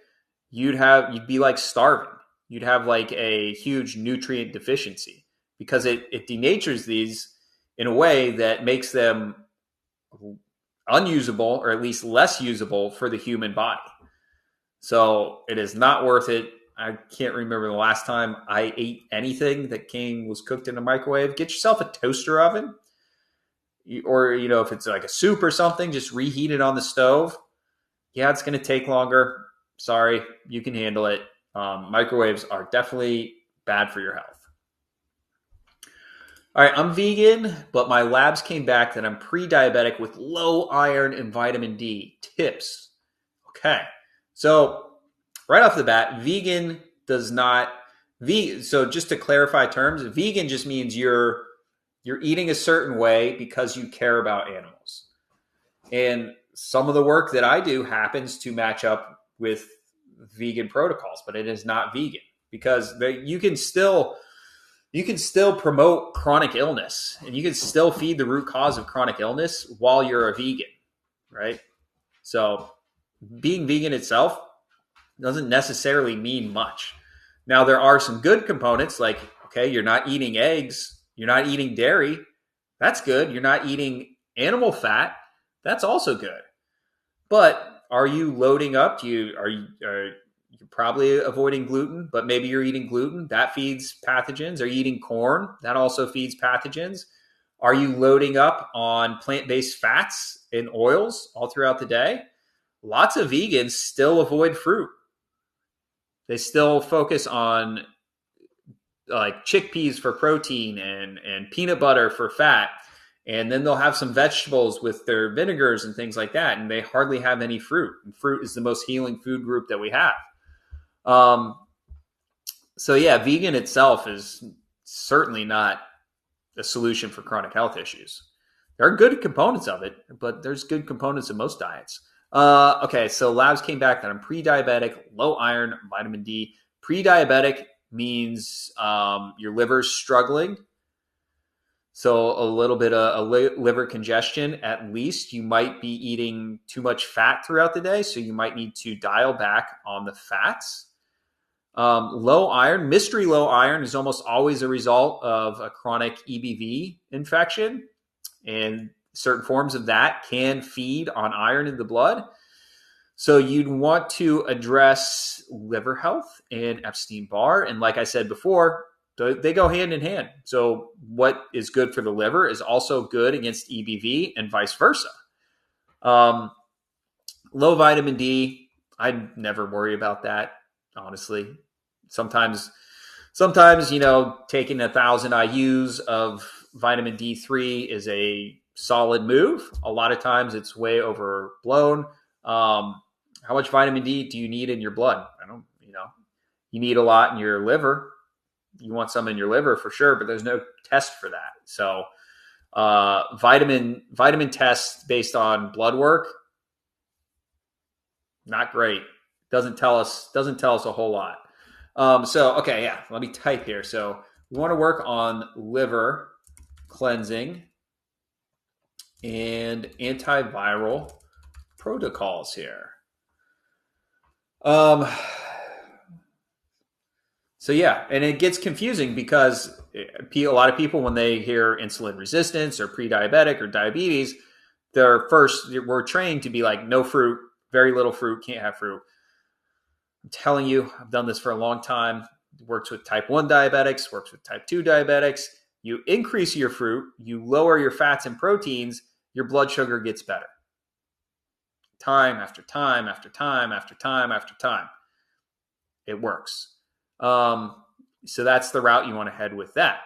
you'd be like starving. You'd have like a huge nutrient deficiency because it denatures these in a way that makes them unusable or at least less usable for the human body. So it is not worth it. I can't remember the last time I ate anything that was cooked in a microwave. Get yourself a toaster oven, or if it's like a soup or something, just reheat it on the stove. Yeah, it's going to take longer. Sorry, you can handle it. Microwaves are definitely bad for your health. All right, I'm vegan, but my labs came back that I'm pre-diabetic with low iron and vitamin D. Tips. Okay. So right off the bat, vegan does not. So just to clarify terms, vegan just means you're eating a certain way because you care about animals. And some of the work that I do happens to match up with vegan protocols, but it is not vegan because you can still promote chronic illness and you can still feed the root cause of chronic illness while you're a vegan, right? So being vegan itself doesn't necessarily mean much. Now, there are some good components like, okay, you're not eating eggs, you're not eating dairy. That's good. You're not eating animal fat. That's also good. But are you loading up? You're probably avoiding gluten, but maybe you're eating gluten. That feeds pathogens. Are you eating corn? That also feeds pathogens. Are you loading up on plant-based fats and oils all throughout the day? Lots of vegans still avoid fruit. They still focus on like chickpeas for protein and peanut butter for fat. And then they'll have some vegetables with their vinegars and things like that. And they hardly have any fruit. And fruit is the most healing food group that we have. So yeah, vegan itself is certainly not a solution for chronic health issues. There are good components of it, but there's good components in most diets. Okay, so labs came back that I'm pre-diabetic, low iron, vitamin D. Pre-diabetic means your liver's struggling. So a little bit of a liver congestion, at least. You might be eating too much fat throughout the day, so you might need to dial back on the fats. Low iron, mystery low iron is almost always a result of a chronic EBV infection, and certain forms of that can feed on iron in the blood. So you'd want to address liver health and Epstein-Barr. And like I said before, they go hand in hand. So what is good for the liver is also good against EBV and vice versa. Low vitamin D, I'd never worry about that, honestly. Sometimes, taking 1,000 IUs of vitamin D3 is a solid move. A lot of times it's way overblown. How much vitamin D do you need in your blood? You need a lot in your liver. You want some in your liver for sure, but there's no test for that. So vitamin tests based on blood work, not great. Doesn't tell us a whole lot. Let me type here. So we want to work on liver cleansing and antiviral protocols here. And it gets confusing because a lot of people, when they hear insulin resistance or pre-diabetic or diabetes, we're trained to be like, no fruit, very little fruit, can't have fruit. I'm telling you, I've done this for a long time. It works with type 1 diabetics, works with type 2 diabetics. You increase your fruit, you lower your fats and proteins, your blood sugar gets better. Time after time after time after time after time. It works. So that's the route you want to head with that.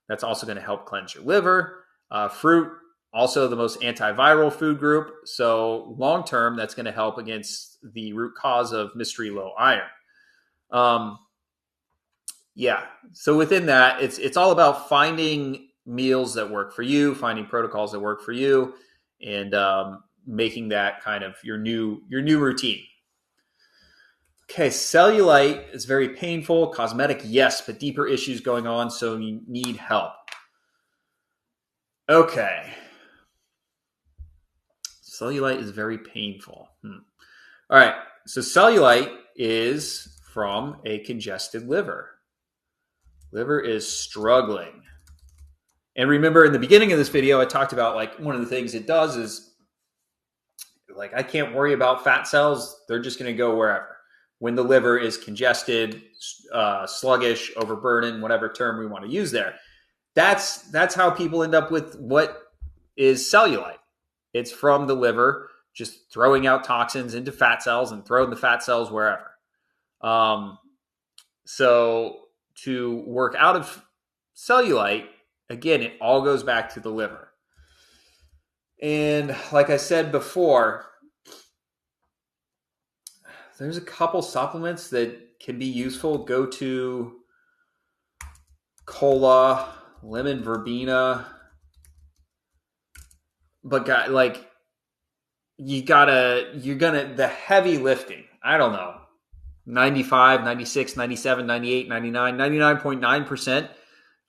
That's also going to help cleanse your liver. Fruit, also the most antiviral food group. So long term, that's going to help against the root cause of mystery low iron. So within that, it's all about finding meals that work for you, finding protocols that work for you, and making that kind of your new routine. Okay, cellulite is very painful. Cosmetic, yes, but deeper issues going on, so you need help. Okay. Cellulite is very painful. All right, so cellulite is from a congested liver. Liver is struggling. And remember, in the beginning of this video, I talked about one of the things it does is I can't worry about fat cells. They're just going to go wherever. When the liver is congested, sluggish, overburdened, whatever term we want to use there. That's how people end up with what is cellulite. It's from the liver just throwing out toxins into fat cells and throwing the fat cells wherever. So to work out of cellulite, again, it all goes back to the liver. And like I said before, there's a couple supplements that can be useful. Go to cola, lemon verbena. But the heavy lifting, I don't know, 95, 96, 97, 98, 99, 99.9%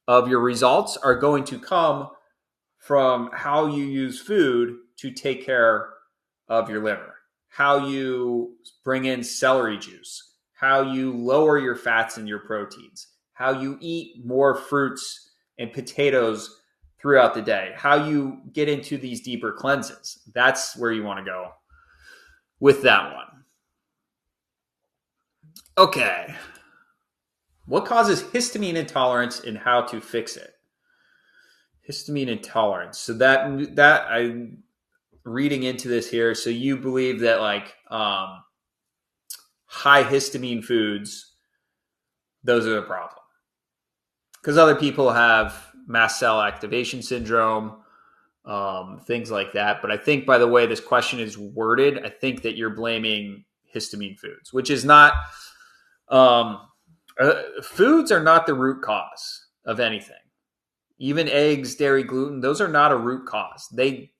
of your results are going to come from how you use food to take care of your liver. How you bring in celery juice, how you lower your fats and your proteins, how you eat more fruits and potatoes throughout the day, how you get into these deeper cleanses. That's where you want to go with that one. Okay. What causes histamine intolerance and how to fix it? Histamine intolerance. So that I'm reading into this here. So you believe that high histamine foods, those are the problem. Because other people have mast cell activation syndrome, things like that. But I think by the way this question is worded, I think that you're blaming histamine foods, which is not, foods are not the root cause of anything. even eggs, dairy, gluten, those are not a root cause. They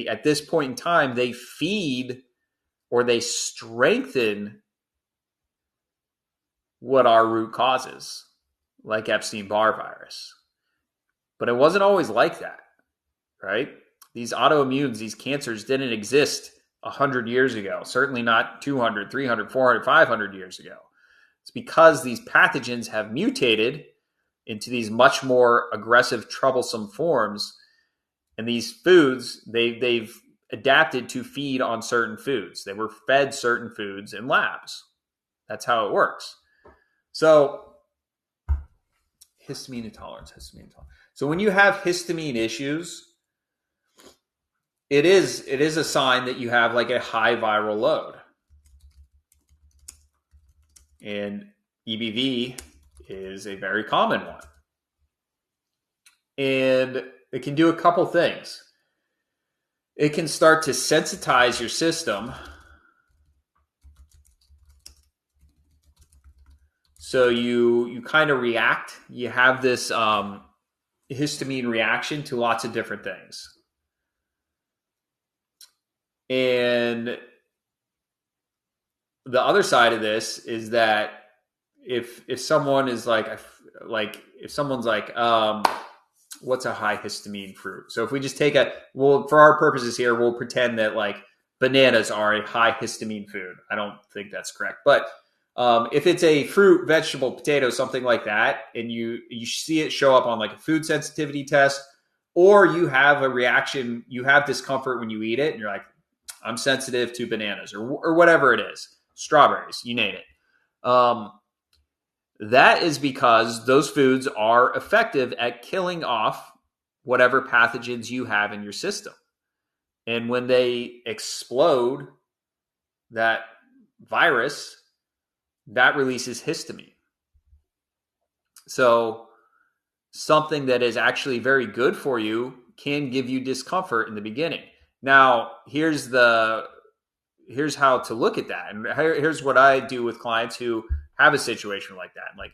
at this point in time, they feed or they strengthen what our root causes, like Epstein-Barr virus. But it wasn't always like that, right? These autoimmunes, these cancers didn't exist 100 years ago, certainly not 200, 300, 400, 500 years ago. It's because these pathogens have mutated into these much more aggressive, troublesome forms. And these foods, they've adapted to feed on certain foods. They were fed certain foods in labs. That's how it works. So histamine intolerance. So when you have histamine issues, it is a sign that you have like a high viral load. And EBV is a very common one. And it can do a couple things. It can start to sensitize your system. So you kind of react. You have this histamine reaction to lots of different things. And the other side of this is that if someone is if someone's like, what's a high histamine fruit? So if we just take for our purposes here, we'll pretend that like bananas are a high histamine food. I don't think that's correct. But if it's a fruit, vegetable, potato, something like that, and you see it show up on like a food sensitivity test, or you have a reaction, you have discomfort when you eat it, and you're like, I'm sensitive to bananas or whatever it is, strawberries, you name it. That is because those foods are effective at killing off whatever pathogens you have in your system. And when they explode that virus, that releases histamine. So something that is actually very good for you can give you discomfort in the beginning. Now, here's how to look at that. And here's what I do with clients who have a situation like that. Like,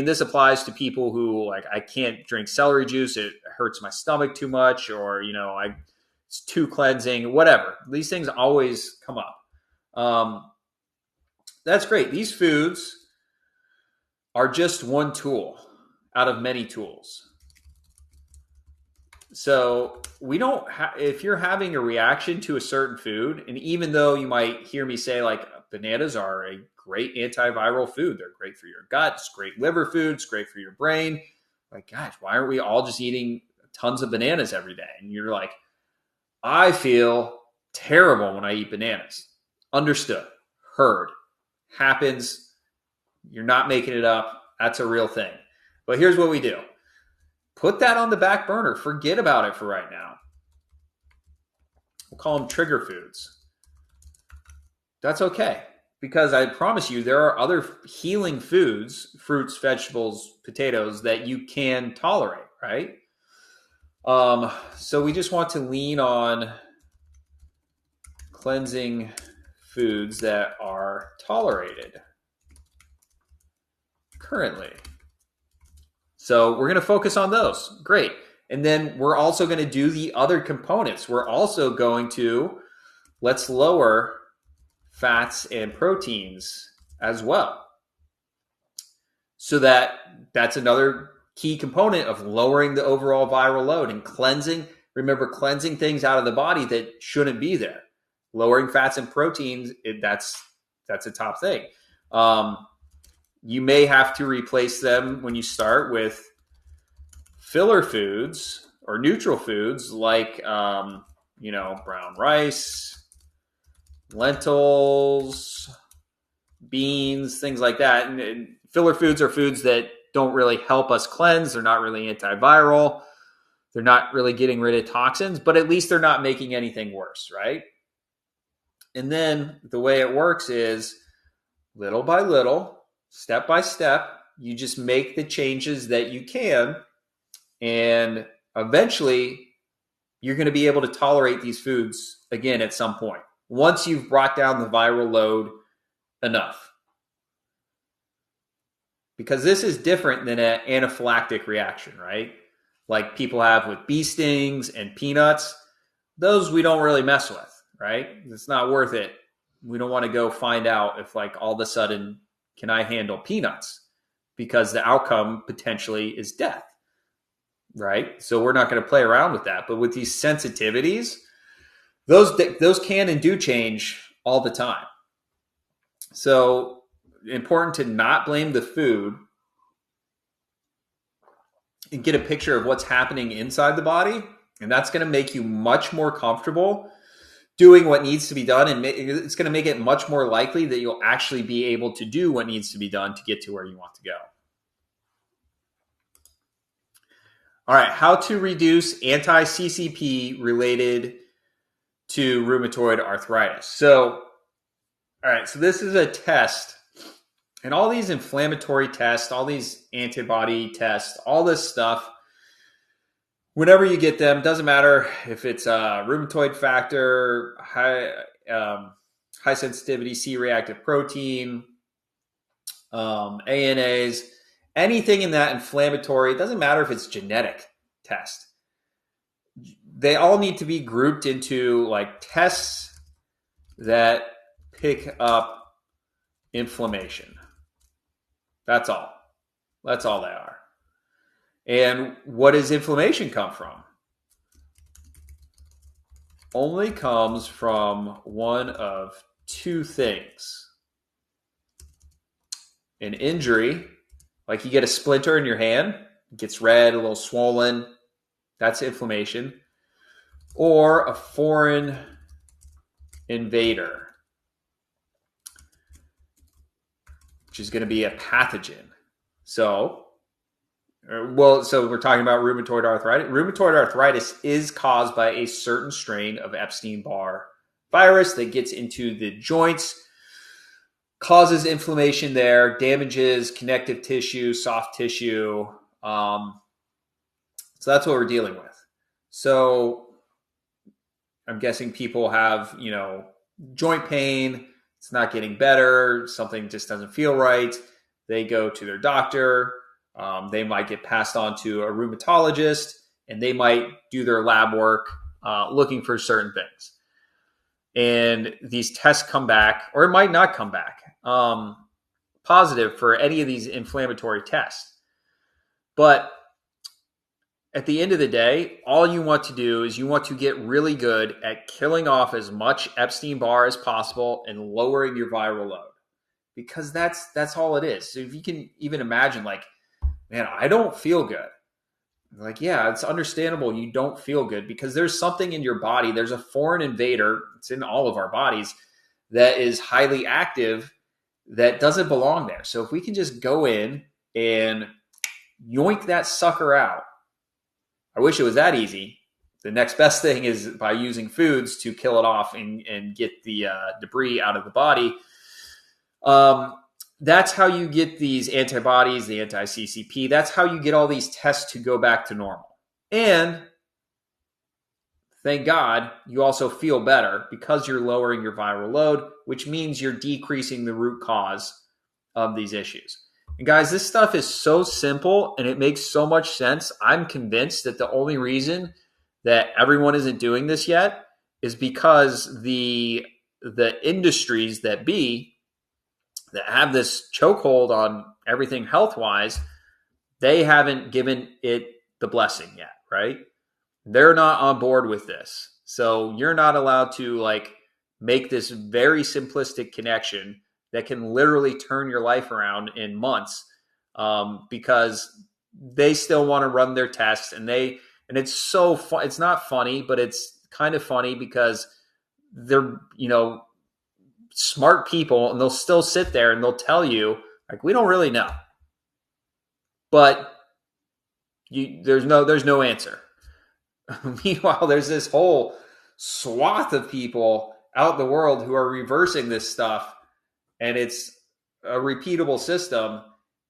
this applies to people who like, I can't drink celery juice. It hurts my stomach too much, or, it's too cleansing, whatever. These things always come up. That's great. These foods are just one tool out of many tools. So we don't if you're having a reaction to a certain food, and even though you might hear me say like bananas are a great antiviral food, they're great for your gut, it's great liver food, it's great for your brain. Like, gosh, why aren't we all just eating tons of bananas every day? And you're like, I feel terrible when I eat bananas. Understood, heard, happens. You're not making it up. That's a real thing. But here's what we do. Put that on the back burner. Forget about it for right now. We'll call them trigger foods. That's okay, because I promise you there are other healing foods, fruits, vegetables, potatoes, that you can tolerate, right? So we just want to lean on cleansing foods that are tolerated currently. So we're going to focus on those. Great. And then we're also going to do the other components. We're also going to, let's lower fats and proteins as well. So that's another key component of lowering the overall viral load and cleansing. Remember, cleansing things out of the body that shouldn't be there. Lowering fats and proteins, that's a top thing. You may have to replace them when you start with filler foods or neutral foods like, brown rice, lentils, beans, things like that. And filler foods are foods that don't really help us cleanse. They're not really antiviral. They're not really getting rid of toxins, but at least they're not making anything worse, right? And then the way it works is little by little, step by step, you just make the changes that you can, and eventually you're going to be able to tolerate these foods again at some point, once you've brought down the viral load enough. Because this is different than an anaphylactic reaction, right? like people have with bee stings and peanuts, those we don't really mess with, right? It's not worth it. We don't want to go find out if like all of a sudden, can I handle peanuts? Because the outcome potentially is death, right? So we're not going to play around with that. But with these sensitivities, those can and do change all the time. So important to not blame the food and get a picture of what's happening inside the body. And that's going to make you much more comfortable doing what needs to be done. And it's going to make it much more likely that you'll actually be able to do what needs to be done to get to where you want to go. All right, how to reduce anti-CCP related to rheumatoid arthritis. So, all right, so this is a test. And all these inflammatory tests, all these antibody tests, all this stuff, whenever you get them, doesn't matter if it's a rheumatoid factor, high sensitivity C-reactive protein, ANAs, anything in that inflammatory, it doesn't matter if it's genetic test. They all need to be grouped into like tests that pick up inflammation. That's all. That's all they are. And what does inflammation come from? Only comes from one of two things. An injury, like you get a splinter in your hand, it gets red, a little swollen, that's inflammation. Or a foreign invader, which is going to be a pathogen. So we're talking about rheumatoid arthritis. Rheumatoid arthritis is caused by a certain strain of Epstein-Barr virus that gets into the joints, causes inflammation there, damages connective tissue, soft tissue. So that's what we're dealing with. So I'm guessing people have, joint pain. It's not getting better. Something just doesn't feel right. They go to their doctor. They might get passed on to a rheumatologist, and they might do their lab work looking for certain things. And these tests come back, or it might not come back, positive for any of these inflammatory tests. But at the end of the day, all you want to do is you want to get really good at killing off as much Epstein-Barr as possible and lowering your viral load, because that's all it is. So if you can even imagine, like, man, I don't feel good. Like, yeah, it's understandable you don't feel good because there's something in your body. There's a foreign invader. It's in all of our bodies that is highly active that doesn't belong there. So if we can just go in and yoink that sucker out, I wish it was that easy. The next best thing is by using foods to kill it off and get the debris out of the body. That's how you get these antibodies, the anti-CCP. That's how you get all these tests to go back to normal. And thank God, you also feel better because you're lowering your viral load, which means you're decreasing the root cause of these issues. And guys, this stuff is so simple and it makes so much sense. I'm convinced that the only reason that everyone isn't doing this yet is because the industries that have this chokehold on everything health-wise, they haven't given it the blessing yet, right? They're not on board with this. So you're not allowed to make this very simplistic connection that can literally turn your life around in months, because they still want to run their tests and it's so fun. It's not funny, but it's kind of funny because they're, smart people, and they'll still sit there and they'll tell you, we don't really know. But there's no answer. Meanwhile, there's this whole swath of people out in the world who are reversing this stuff, and it's a repeatable system,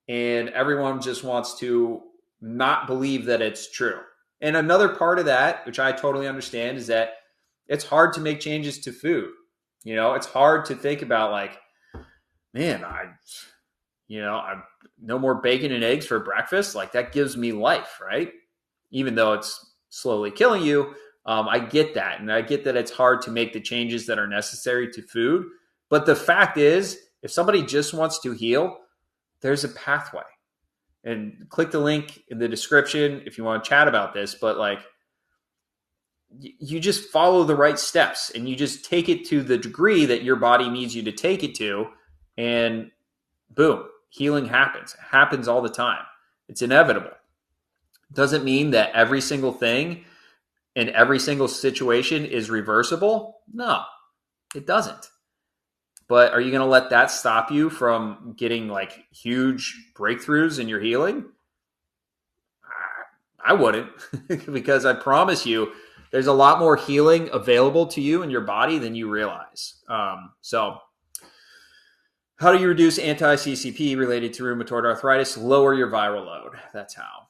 and everyone just wants to not believe that it's true. And another part of that, which I totally understand, is that it's hard to make changes to food. It's hard to think about man, I'm no more bacon and eggs for breakfast. That gives me life, right? even though it's slowly killing you. I get that. And I get that it's hard to make the changes that are necessary to food. But the fact is, if somebody just wants to heal, there's a pathway. And click the link in the description if you want to chat about this. But like, you just follow the right steps and you just take it to the degree that your body needs you to take it to. And boom, healing happens. It happens all the time. It's inevitable. Doesn't mean that every single thing in every single situation is reversible. No, it doesn't. But are you going to let that stop you from getting like huge breakthroughs in your healing? I wouldn't, because I promise you, there's a lot more healing available to you in your body than you realize. So how do you reduce anti-CCP related to rheumatoid arthritis? Lower your viral load. That's how.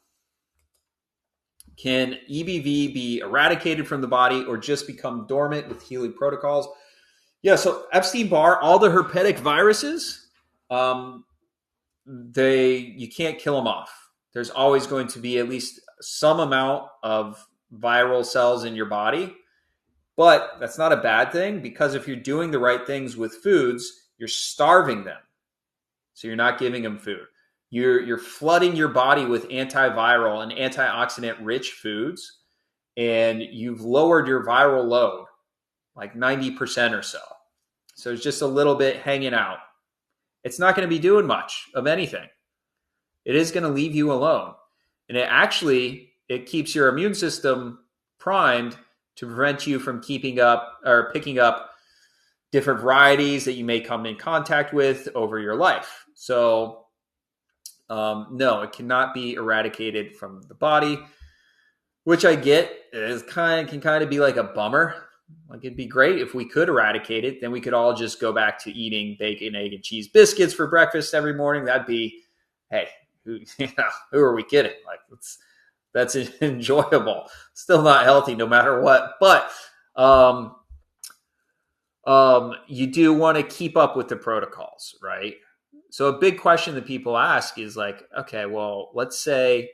Can EBV be eradicated from the body or just become dormant with healing protocols? Yeah, so Epstein-Barr, all the herpetic viruses, you can't kill them off. There's always going to be at least some amount of viral cells in your body, but that's not a bad thing, because if you're doing the right things with foods, you're starving them. So you're not giving them food. You're flooding your body with antiviral and antioxidant rich foods, and you've lowered your viral load like 90% or so. So it's just a little bit hanging out. It's not going to be doing much of anything. It is going to leave you alone. And it keeps your immune system primed to prevent you from keeping up or picking up different varieties that you may come in contact with over your life. So no, it cannot be eradicated from the body, which I get can kind of be like a bummer. Like, it'd be great if we could eradicate it. Then we could all just go back to eating bacon, egg, and cheese biscuits for breakfast every morning. That'd be, hey, who are we kidding? Like, that's enjoyable. Still not healthy no matter what. But you do want to keep up with the protocols, right? So a big question that people ask is like, okay, well, let's say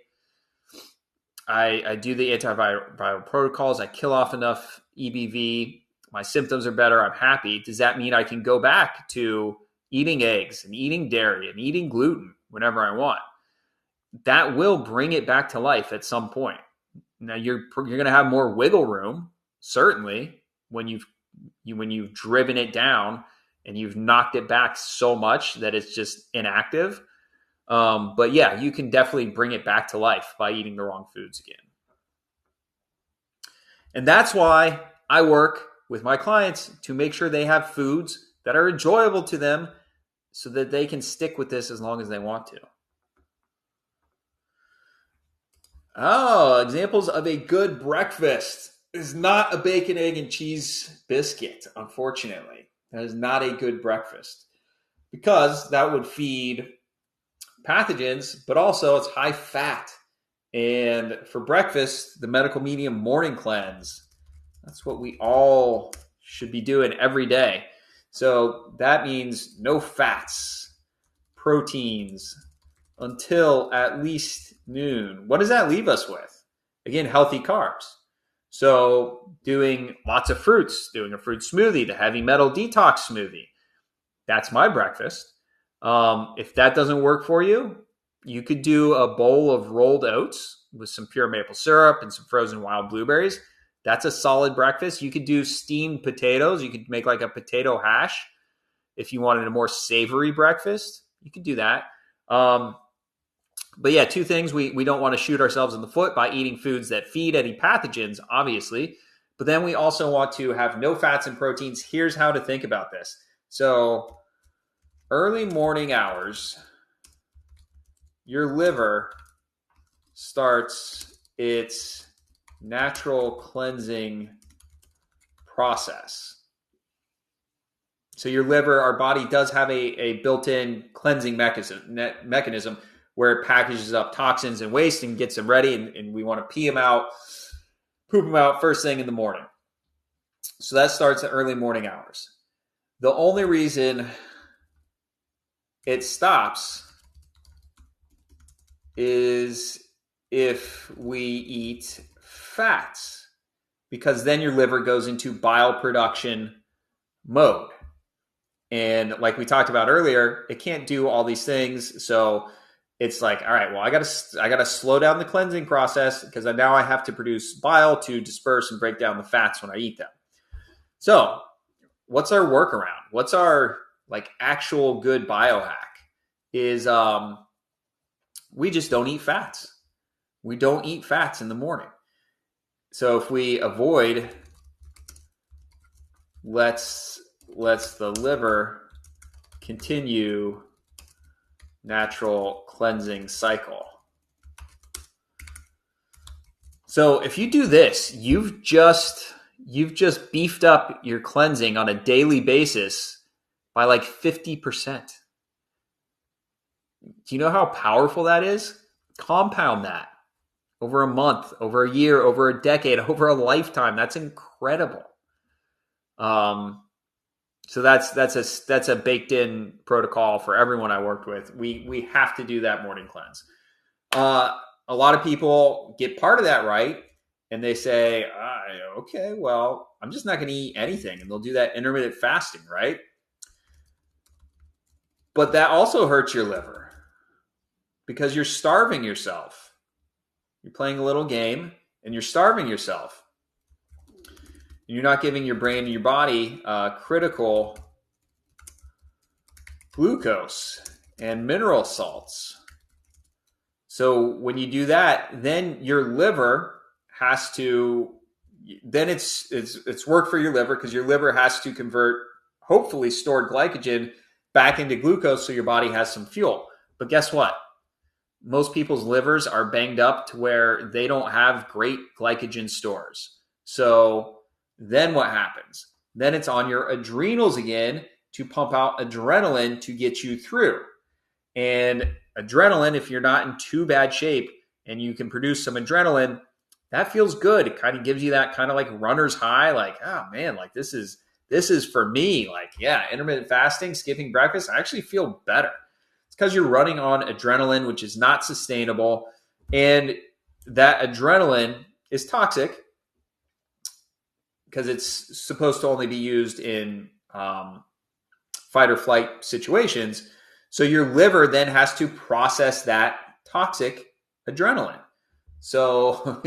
I do the antiviral protocols, I kill off enough EBV, my symptoms are better, I'm happy. Does that mean I can go back to eating eggs and eating dairy and eating gluten whenever I want? That will bring it back to life at some point. Now you're going to have more wiggle room, certainly, when you've driven it down and you've knocked it back so much that it's just inactive. But yeah, you can definitely bring it back to life by eating the wrong foods again. And that's why I work with my clients to make sure they have foods that are enjoyable to them so that they can stick with this as long as they want to. Oh, examples of a good breakfast is not a bacon, egg, and cheese biscuit, unfortunately. That is not a good breakfast, because that would feed pathogens, but also it's high fat. And for breakfast, the medical medium morning cleanse, that's what we all should be doing every day. So that means no fats, proteins until at least noon. What does that leave us with? Again, healthy carbs. So doing lots of fruits, doing a fruit smoothie, the heavy metal detox smoothie. That's my breakfast. If that doesn't work for you, you could do a bowl of rolled oats with some pure maple syrup and some frozen wild blueberries. That's a solid breakfast. You could do steamed potatoes. You could make like a potato hash. If you wanted a more savory breakfast, you could do that. But yeah, two things. We don't want to shoot ourselves in the foot by eating foods that feed any pathogens, obviously. But then we also want to have no fats and proteins. Here's how to think about this. So early morning hours, your liver starts its natural cleansing process. So your liver, our body does have a built-in cleansing mechanism where it packages up toxins and waste and gets them ready, and we want to poop them out first thing in the morning. So that starts at early morning hours. The only reason it stops is if we eat fats, because then your liver goes into bile production mode. And like we talked about earlier, it can't do all these things. So it's like, all right, well, I gotta slow down the cleansing process because now I have to produce bile to disperse and break down the fats when I eat them. So what's our workaround? What's our like actual good biohack? Is we just don't eat fats. We don't eat fats in the morning. So if we avoid, lets the liver continue natural cleansing cycle. So if you do this, you've just beefed up your cleansing on a daily basis by like 50%. Do you know how powerful that is? Compound that over a month, over a year, over a decade, over a lifetime. That's incredible. So that's a baked in protocol for everyone I worked with. We have to do that morning cleanse. A lot of people get part of that right, and they say, okay, well, I'm just not going to eat anything, and they'll do that intermittent fasting, right? But that also hurts your liver because you're starving yourself. You're playing a little game, and you're starving yourself. You're not giving your brain and your body critical glucose and mineral salts. So when you do that, then your liver has to, then it's work for your liver because your liver has to convert hopefully stored glycogen back into glucose so your body has some fuel. But guess what? Most people's livers are banged up to where they don't have great glycogen stores. So then what happens? Then it's on your adrenals again to pump out adrenaline to get you through. And adrenaline, if you're not in too bad shape and you can produce some adrenaline, that feels good. It kind of gives you that kind of like runner's high, like, oh man, like this is for me. Like, yeah, intermittent fasting, skipping breakfast, I actually feel better. It's because you're running on adrenaline, which is not sustainable. And that adrenaline is toxic because it's supposed to only be used in fight or flight situations. So your liver then has to process that toxic adrenaline. So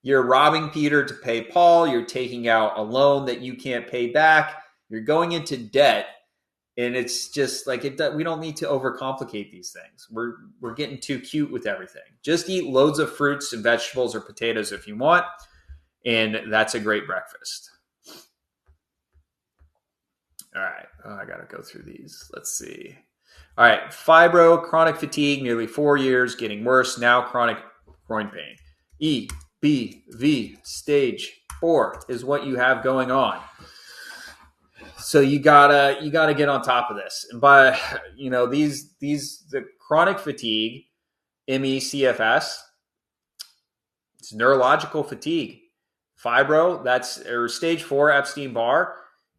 you're robbing Peter to pay Paul. You're taking out a loan that you can't pay back. You're going into debt. And it's just like we don't need to overcomplicate these things. We're getting too cute with everything. Just eat loads of fruits and vegetables or potatoes if you want. And that's a great breakfast. All right. I got to go through these. Let's see. All right. Fibro, chronic fatigue, nearly 4 years, getting worse. Now chronic groin pain. EBV stage 4 is what you have going on. So you gotta get on top of this. And by the chronic fatigue, ME/CFS, it's neurological fatigue. Fibro, or stage 4 Epstein-Barr,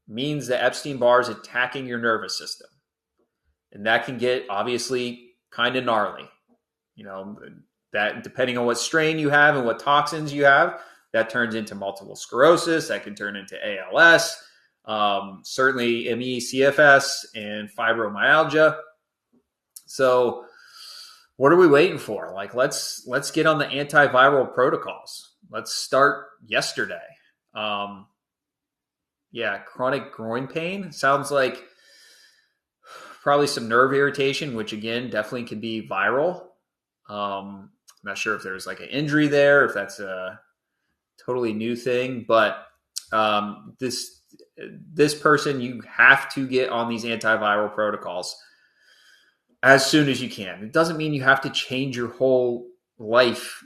means that Epstein-Barr is attacking your nervous system. And that can get obviously kind of gnarly. That depending on what strain you have and what toxins you have, that turns into multiple sclerosis, that can turn into ALS, certainly ME/CFS and fibromyalgia. So what are we waiting for? Like, let's get on the antiviral protocols. Let's start yesterday. Chronic groin pain sounds like probably some nerve irritation, which again, definitely can be viral. I'm not sure if there's like an injury there, if that's a totally new thing, but this person, you have to get on these antiviral protocols as soon as you can. It doesn't mean you have to change your whole life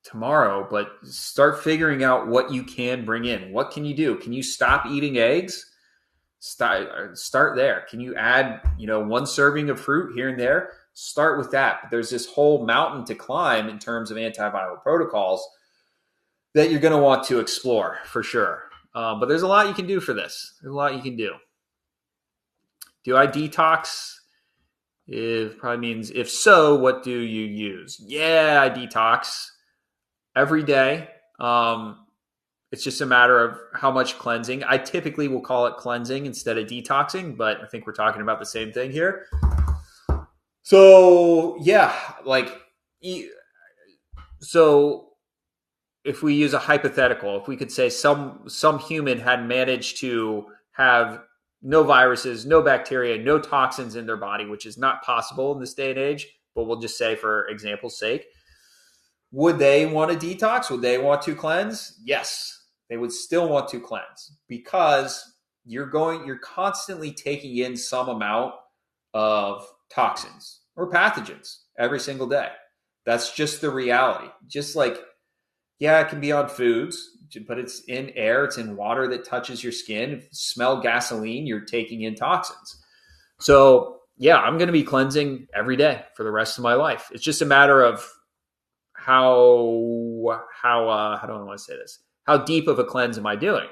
tomorrow, but start figuring out what you can bring in. What can you do? Can you stop eating eggs? Start there. Can you add, one serving of fruit here and there? Start with that. But there's this whole mountain to climb in terms of antiviral protocols that you're going to want to explore for sure. But there's a lot you can do for this. There's a lot you can do. Do I detox If probably means if so, what do you use? Yeah, I detox every day. It's just a matter of how much cleansing. I typically will call it cleansing instead of detoxing, but I think we're talking about the same thing here. So yeah, so if we use a hypothetical, if we could say some human had managed to have no viruses, no bacteria, no toxins in their body, which is not possible in this day and age, but we'll just say for example's sake, would they want to detox? Would they want to cleanse? Yes, they would still want to cleanse because you're constantly taking in some amount of toxins or pathogens every single day. That's just the reality. Just like, yeah, it can be on foods, but it's in air, it's in water that touches your skin. If you smell gasoline, you're taking in toxins. So yeah, I'm going to be cleansing every day for the rest of my life. It's just a matter of how do I want to say this? How deep of a cleanse am I doing?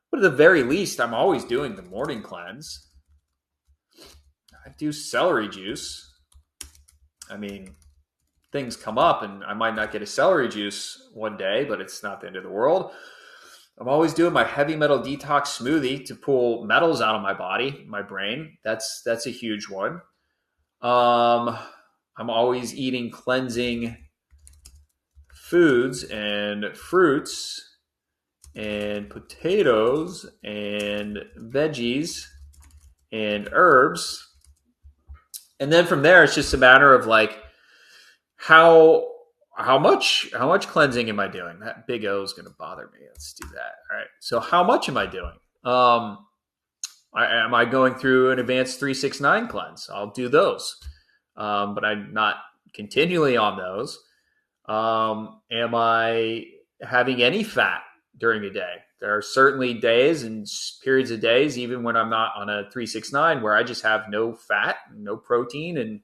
But at the very least, I'm always doing the morning cleanse. I do celery juice. I mean, things come up and I might not get a celery juice one day, but it's not the end of the world. I'm always doing my heavy metal detox smoothie to pull metals out of my body, my brain. That's a huge one. I'm always eating cleansing foods and fruits and potatoes and veggies and herbs. And then from there, it's just a matter of like, how much cleansing am I doing? That big O is going to bother me. Let's do that. All right. So how much am I doing? Am I going through an advanced 369 cleanse? I'll do those. But I'm not continually on those. Am I having any fat during the day? There are certainly days and periods of days, even when I'm not on a 369, where I just have no fat, no protein, and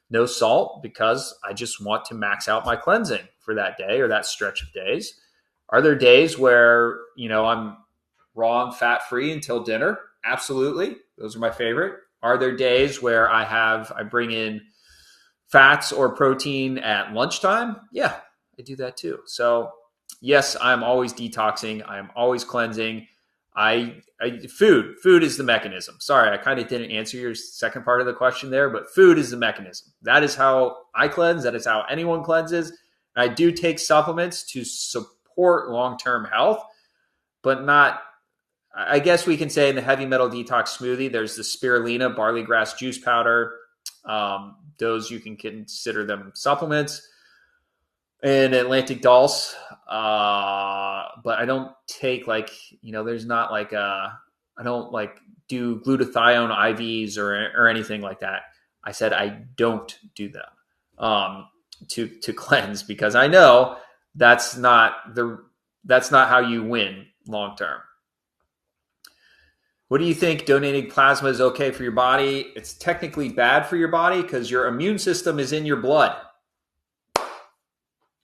no salt because I just want to max out my cleansing for that day or that stretch of days. Are there days where, I'm raw and fat free until dinner? Absolutely. Those are my favorite. Are there days where I bring in fats or protein at lunchtime? Yeah, I do that too. So yes, I'm always detoxing. I'm always cleansing. Food is the mechanism. Sorry, I kind of didn't answer your second part of the question there, but food is the mechanism. That is how I cleanse. That is how anyone cleanses. I do take supplements to support long-term health, but not, I guess we can say in the heavy metal detox smoothie, there's the spirulina, barley grass juice powder. Those you can consider them supplements. And Atlantic Dulse, but I don't take there's not I don't do glutathione IVs or anything like that. I said I don't do them to cleanse because I know that's not how you win long term. What do you think? Donating plasma is okay for your body? It's technically bad for your body because your immune system is in your blood.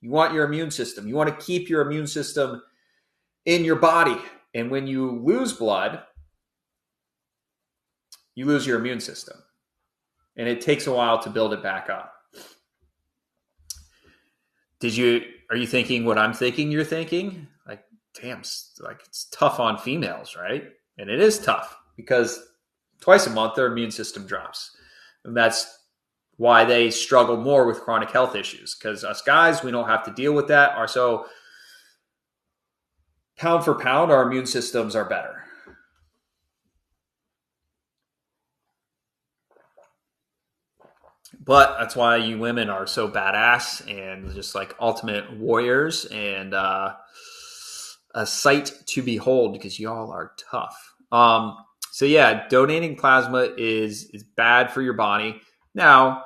You want your immune system. You want to keep your immune system in your body. And when you lose blood, you lose your immune system. And it takes a while to build it back up. Are you thinking what I'm thinking you're thinking? Like, damn, it's tough on females, right? And it is tough because twice a month their immune system drops. And that's why they struggle more with chronic health issues, because us guys, we don't have to deal with that. So pound for pound, our immune systems are better. But that's why you women are so badass and just like ultimate warriors and a sight to behold because y'all are tough. So yeah, donating plasma is bad for your body. Now,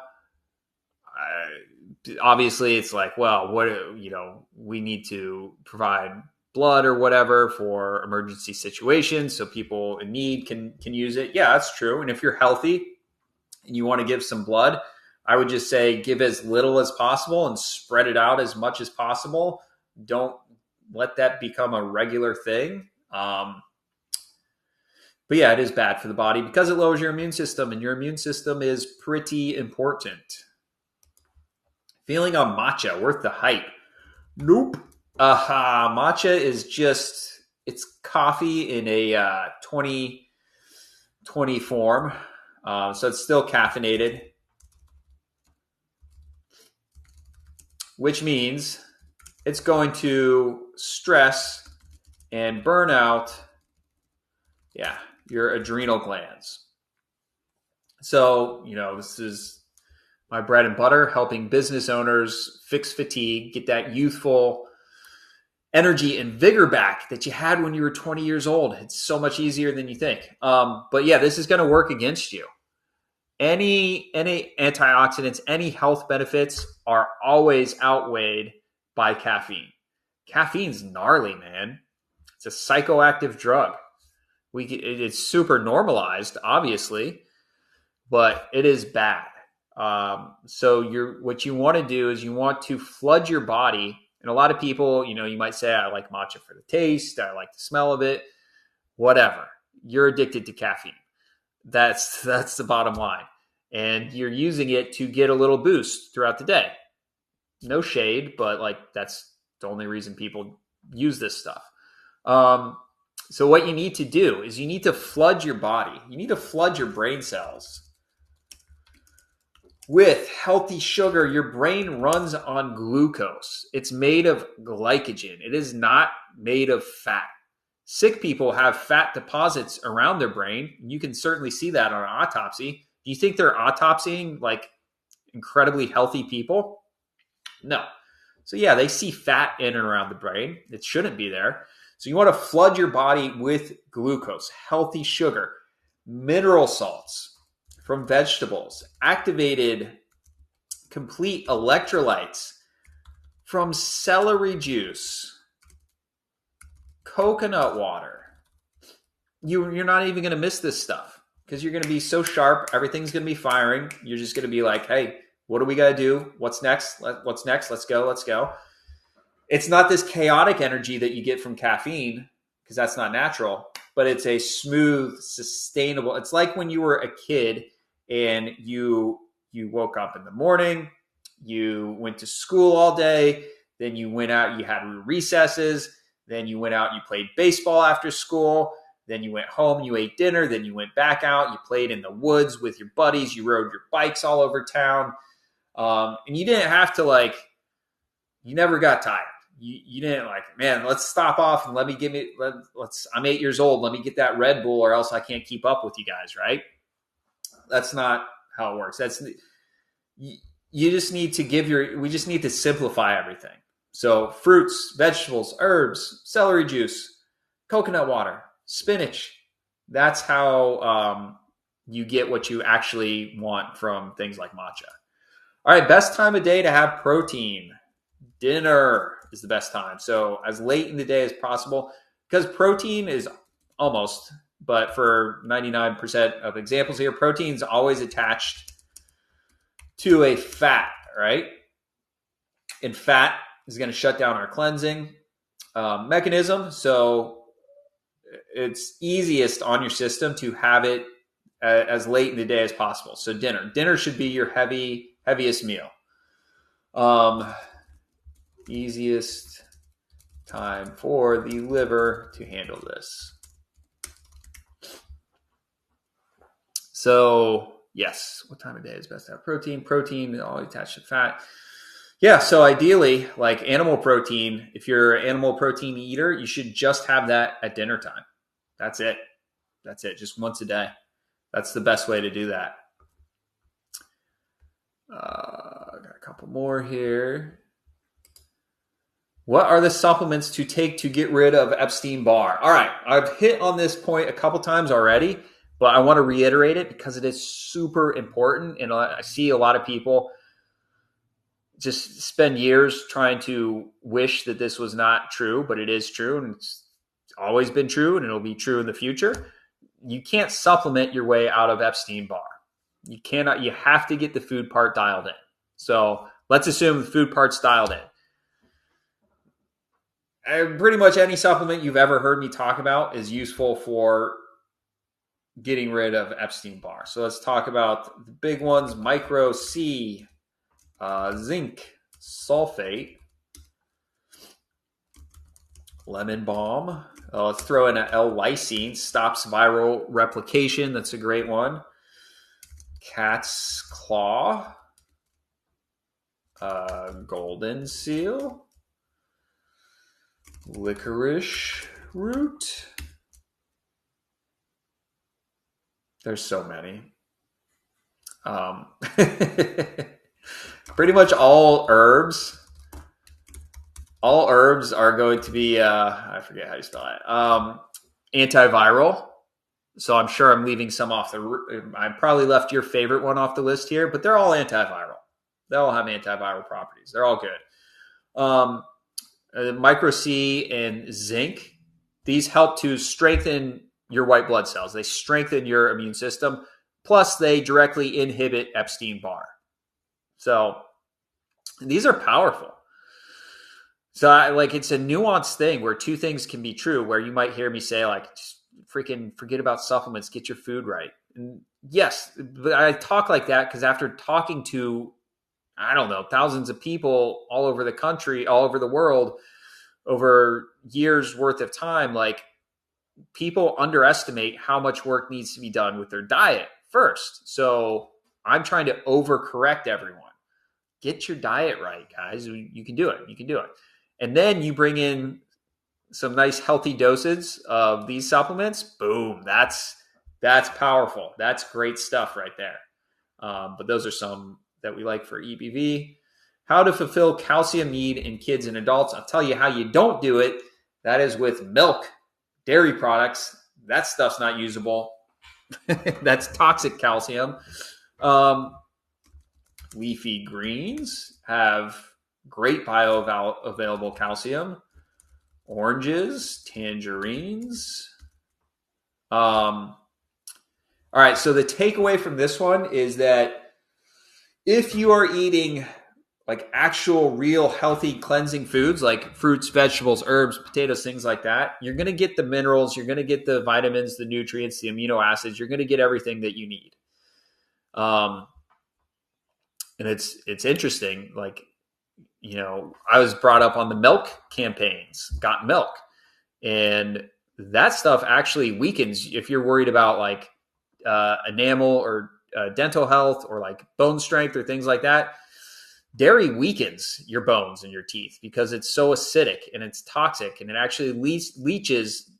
obviously it's like, well, we need to provide blood or whatever for emergency situations so people in need can use it. Yeah, that's true. And if you're healthy and you want to give some blood, I would just say give as little as possible and spread it out as much as possible. Don't let that become a regular thing. But yeah, it is bad for the body because it lowers your immune system, and your immune system is pretty important. Feeling on matcha, worth the hype? Nope. Matcha is just, it's coffee in a 20 form. So it's still caffeinated, which means it's going to stress and burn out, your adrenal glands. So, this is my bread and butter, helping business owners fix fatigue, get that youthful energy and vigor back that you had when you were 20 years old. It's so much easier than you think. But yeah, this is going to work against you. Any antioxidants, any health benefits are always outweighed by caffeine. Caffeine's gnarly, man. It's a psychoactive drug. It's super normalized, obviously, but it is bad. So what you want to do is you want to flood your body. And a lot of people, you might say, I like matcha for the taste. I like the smell of it. Whatever. You're addicted to caffeine. That's the bottom line. And you're using it to get a little boost throughout the day. No shade, but that's the only reason people use this stuff. So what you need to do is you need to flood your body. You need to flood your brain cells with healthy sugar. Your brain runs on glucose. It's made of glycogen. It is not made of fat. Sick people have fat deposits around their brain. You can certainly see that on an autopsy. Do you think they're autopsying incredibly healthy people? No. So yeah, they see fat in and around the brain. It shouldn't be there. So you want to flood your body with glucose, healthy sugar, mineral salts from vegetables, activated complete electrolytes from celery juice, coconut water. You're not even going to miss this stuff because you're going to be so sharp. Everything's going to be firing. You're just going to be like, hey, what do we got to do? What's next? What's next? Let's go. It's not this chaotic energy that you get from caffeine because that's not natural, but it's a smooth, sustainable. It's like when you were a kid and you woke up in the morning, you went to school all day, then you went out, you had recesses, then you went out, you played baseball after school, then you went home, you ate dinner, then you went back out, you played in the woods with your buddies, you rode your bikes all over town, and you didn't have to you never got tired. You didn't man, let's stop off and I'm 8 years old. Let me get that Red Bull or else I can't keep up with you guys. Right. That's not how it works. You just need to we just need to simplify everything. So fruits, vegetables, herbs, celery juice, coconut water, spinach. That's how you get what you actually want from things like matcha. All right. Best time of day to have protein. Dinner is the best time. So as late in the day as possible, because protein is almost, but for 99% of examples here, protein is always attached to a fat, right? And fat is going to shut down our cleansing mechanism. So it's easiest on your system to have it as late in the day as possible. So dinner should be your heaviest meal. Easiest time for the liver to handle this. So yes, what time of day is best to have protein? Protein all attached to fat. Yeah, so ideally, animal protein, if you're an animal protein eater, you should just have that at dinner time. That's it. Just once a day. That's the best way to do that. Got a couple more here. What are the supplements to take to get rid of Epstein-Barr? All right, I've hit on this point a couple times already, but I want to reiterate it because it is super important. And I see a lot of people just spend years trying to wish that this was not true, but it is true. And it's always been true and it'll be true in the future. You can't supplement your way out of Epstein-Barr. You cannot, you have to get the food part dialed in. So let's assume the food part's dialed in. Pretty much any supplement you've ever heard me talk about is useful for getting rid of Epstein-Barr. So let's talk about the big ones. Micro C, zinc sulfate, lemon balm. Let's throw in an L-lysine, stops viral replication. That's a great one. Cat's claw, golden seal, licorice root. There's so many. Pretty much all herbs are going to be, I forget how you spell it, antiviral. So I'm sure I'm leaving some off I probably left your favorite one off the list here, but they're all antiviral. They all have antiviral properties. They're all good. Micro C and zinc, these help to strengthen your white blood cells. They strengthen your immune system. Plus, they directly inhibit Epstein-Barr. So these are powerful. So it's a nuanced thing where two things can be true, where you might hear me say, like, just freaking forget about supplements, get your food right. And yes, but I talk like that because after talking to, I don't know, thousands of people all over the country, all over the world, over years worth of time, like, people underestimate how much work needs to be done with their diet first. So I'm trying to overcorrect everyone. Get your diet right, guys. You can do it. You can do it. And then you bring in some nice healthy doses of these supplements. Boom. That's powerful. That's great stuff right there. But those are some that we like for EBV. How to fulfill calcium need in kids and adults. I'll tell you how you don't do it. That is with milk. Dairy products, that stuff's not usable. That's toxic calcium. Leafy greens have great bioavailable calcium. Oranges, tangerines. All right, so the takeaway from this one is that if you are eating like actual real healthy cleansing foods like fruits, vegetables, herbs, potatoes, things like that, you're going to get the minerals, you're going to get the vitamins, the nutrients, the amino acids, you're going to get everything that you need. And it's interesting. Like, you know, I was brought up on the milk campaigns, Got Milk. And that stuff actually weakens if you're worried about like enamel or dental health or like bone strength or things like that. Dairy weakens your bones and your teeth because it's so acidic and it's toxic, and it actually leaches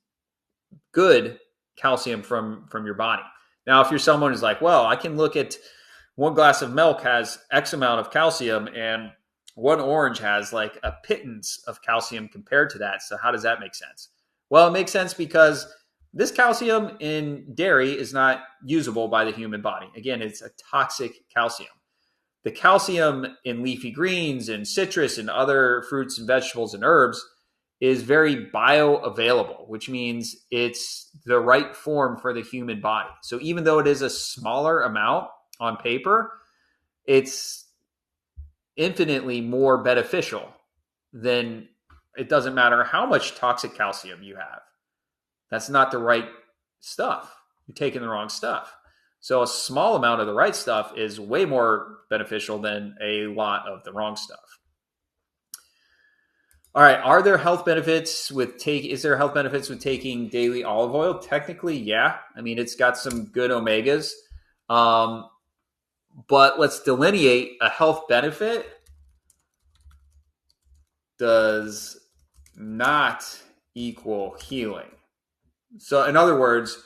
good calcium from your body. Now, if you're someone who's like, well, I can look at one glass of milk has X amount of calcium and one orange has like a pittance of calcium compared to that. So how does that make sense? Well, it makes sense because this calcium in dairy is not usable by the human body. Again, it's a toxic calcium. The calcium in leafy greens and citrus and other fruits and vegetables and herbs is very bioavailable, which means it's the right form for the human body. So even though it is a smaller amount on paper, it's infinitely more beneficial than, it doesn't matter how much toxic calcium you have. That's not the right stuff. You're taking the wrong stuff. So a small amount of the right stuff is way more beneficial than a lot of the wrong stuff. All right. Is there health benefits with taking daily olive oil? Technically, yeah. I mean, it's got some good omegas. But let's delineate a health benefit does not equal healing. So in other words,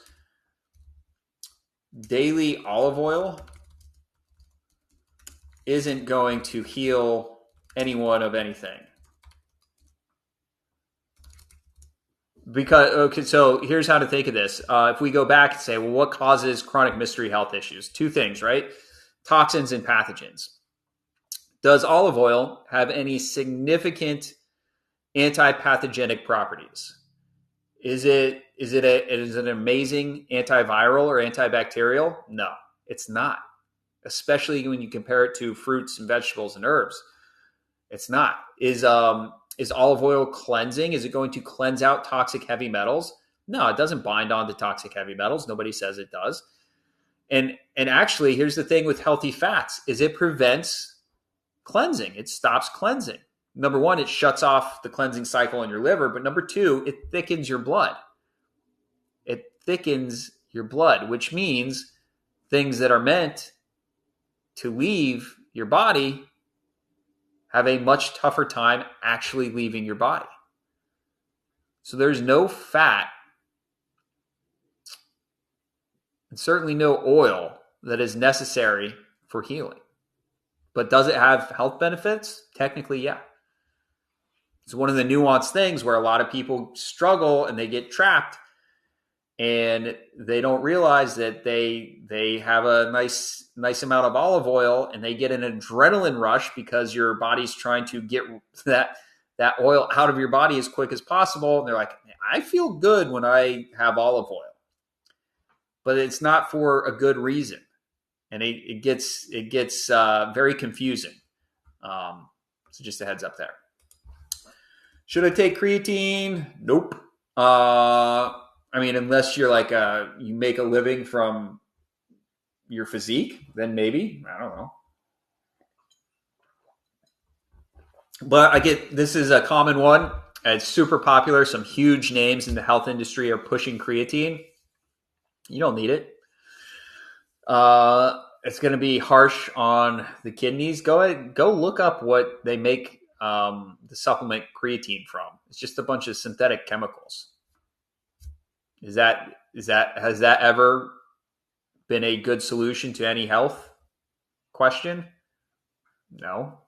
daily olive oil isn't going to heal anyone of anything. Because, okay, so here's how to think of this. If we go back and say, well, what causes chronic mystery health issues? Two things, right? Toxins and pathogens. Does olive oil have any significant anti-pathogenic properties? Is it an amazing antiviral or antibacterial? No, it's not. Especially when you compare it to fruits and vegetables and herbs. It's not. Is olive oil cleansing? Is it going to cleanse out toxic heavy metals? No, it doesn't bind on to toxic heavy metals. Nobody says it does. And actually, here's the thing with healthy fats is it prevents cleansing. It stops cleansing. Number one, it shuts off the cleansing cycle in your liver. But number two, it thickens your blood. It thickens your blood, which means things that are meant to leave your body have a much tougher time actually leaving your body. So there's no fat and certainly no oil that is necessary for healing. But does it have health benefits? Technically, yeah. It's one of the nuanced things where a lot of people struggle and they get trapped and they don't realize that they have a nice amount of olive oil and they get an adrenaline rush because your body's trying to get that oil out of your body as quick as possible. And they're like, I feel good when I have olive oil. But it's not for a good reason. And it gets very confusing. So just a heads up there. Should I take creatine? Nope. I mean, unless you're like you make a living from your physique, then maybe. I don't know. But I get this is a common one. It's super popular. Some huge names in the health industry are pushing creatine. You don't need it. It's going to be harsh on the kidneys. Go look up what they make the supplement creatine from. It's just a bunch of synthetic chemicals. Has that ever been a good solution to any health question? No.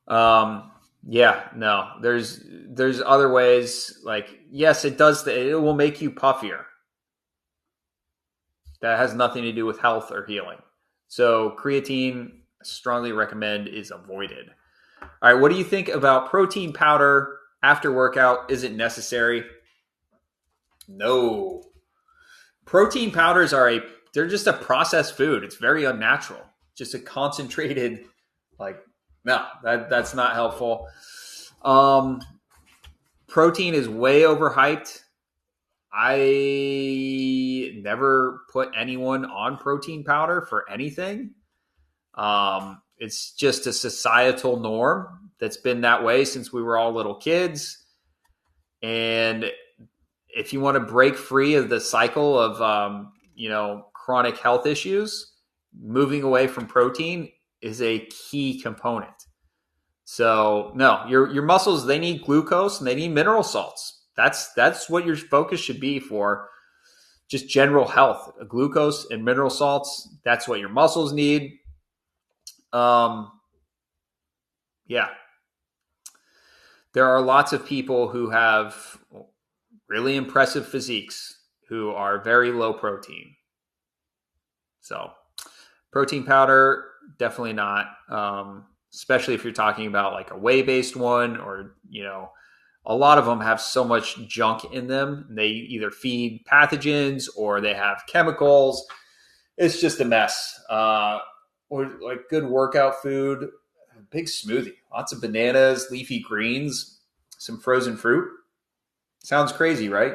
Yeah, no. There's other ways. Like, yes, it does. It will make you puffier. That has nothing to do with health or healing. So creatine, I strongly recommend, is avoided. All right, what do you think about protein powder after workout? Is it necessary? No. Protein powders they're just a processed food. It's very unnatural. Just a concentrated, no, that's not helpful. Protein is way overhyped. I never put anyone on protein powder for anything. It's just a societal norm that's been that way since we were all little kids. And if you want to break free of the cycle of, chronic health issues, moving away from protein is a key component. So no, your muscles, they need glucose and they need mineral salts. That's what your focus should be for just general health. Glucose and mineral salts, that's what your muscles need. Yeah. There are lots of people who have really impressive physiques who are very low protein. So protein powder, definitely not. Especially if you're talking about like a whey-based one or, a lot of them have so much junk in them. They either feed pathogens or they have chemicals. It's just a mess. Or like good workout food, a big smoothie, lots of bananas, leafy greens, some frozen fruit. Sounds crazy, right?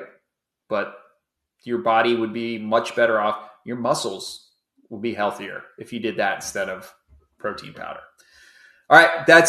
But your body would be much better off. Your muscles will be healthier if you did that instead of protein powder. All right, that's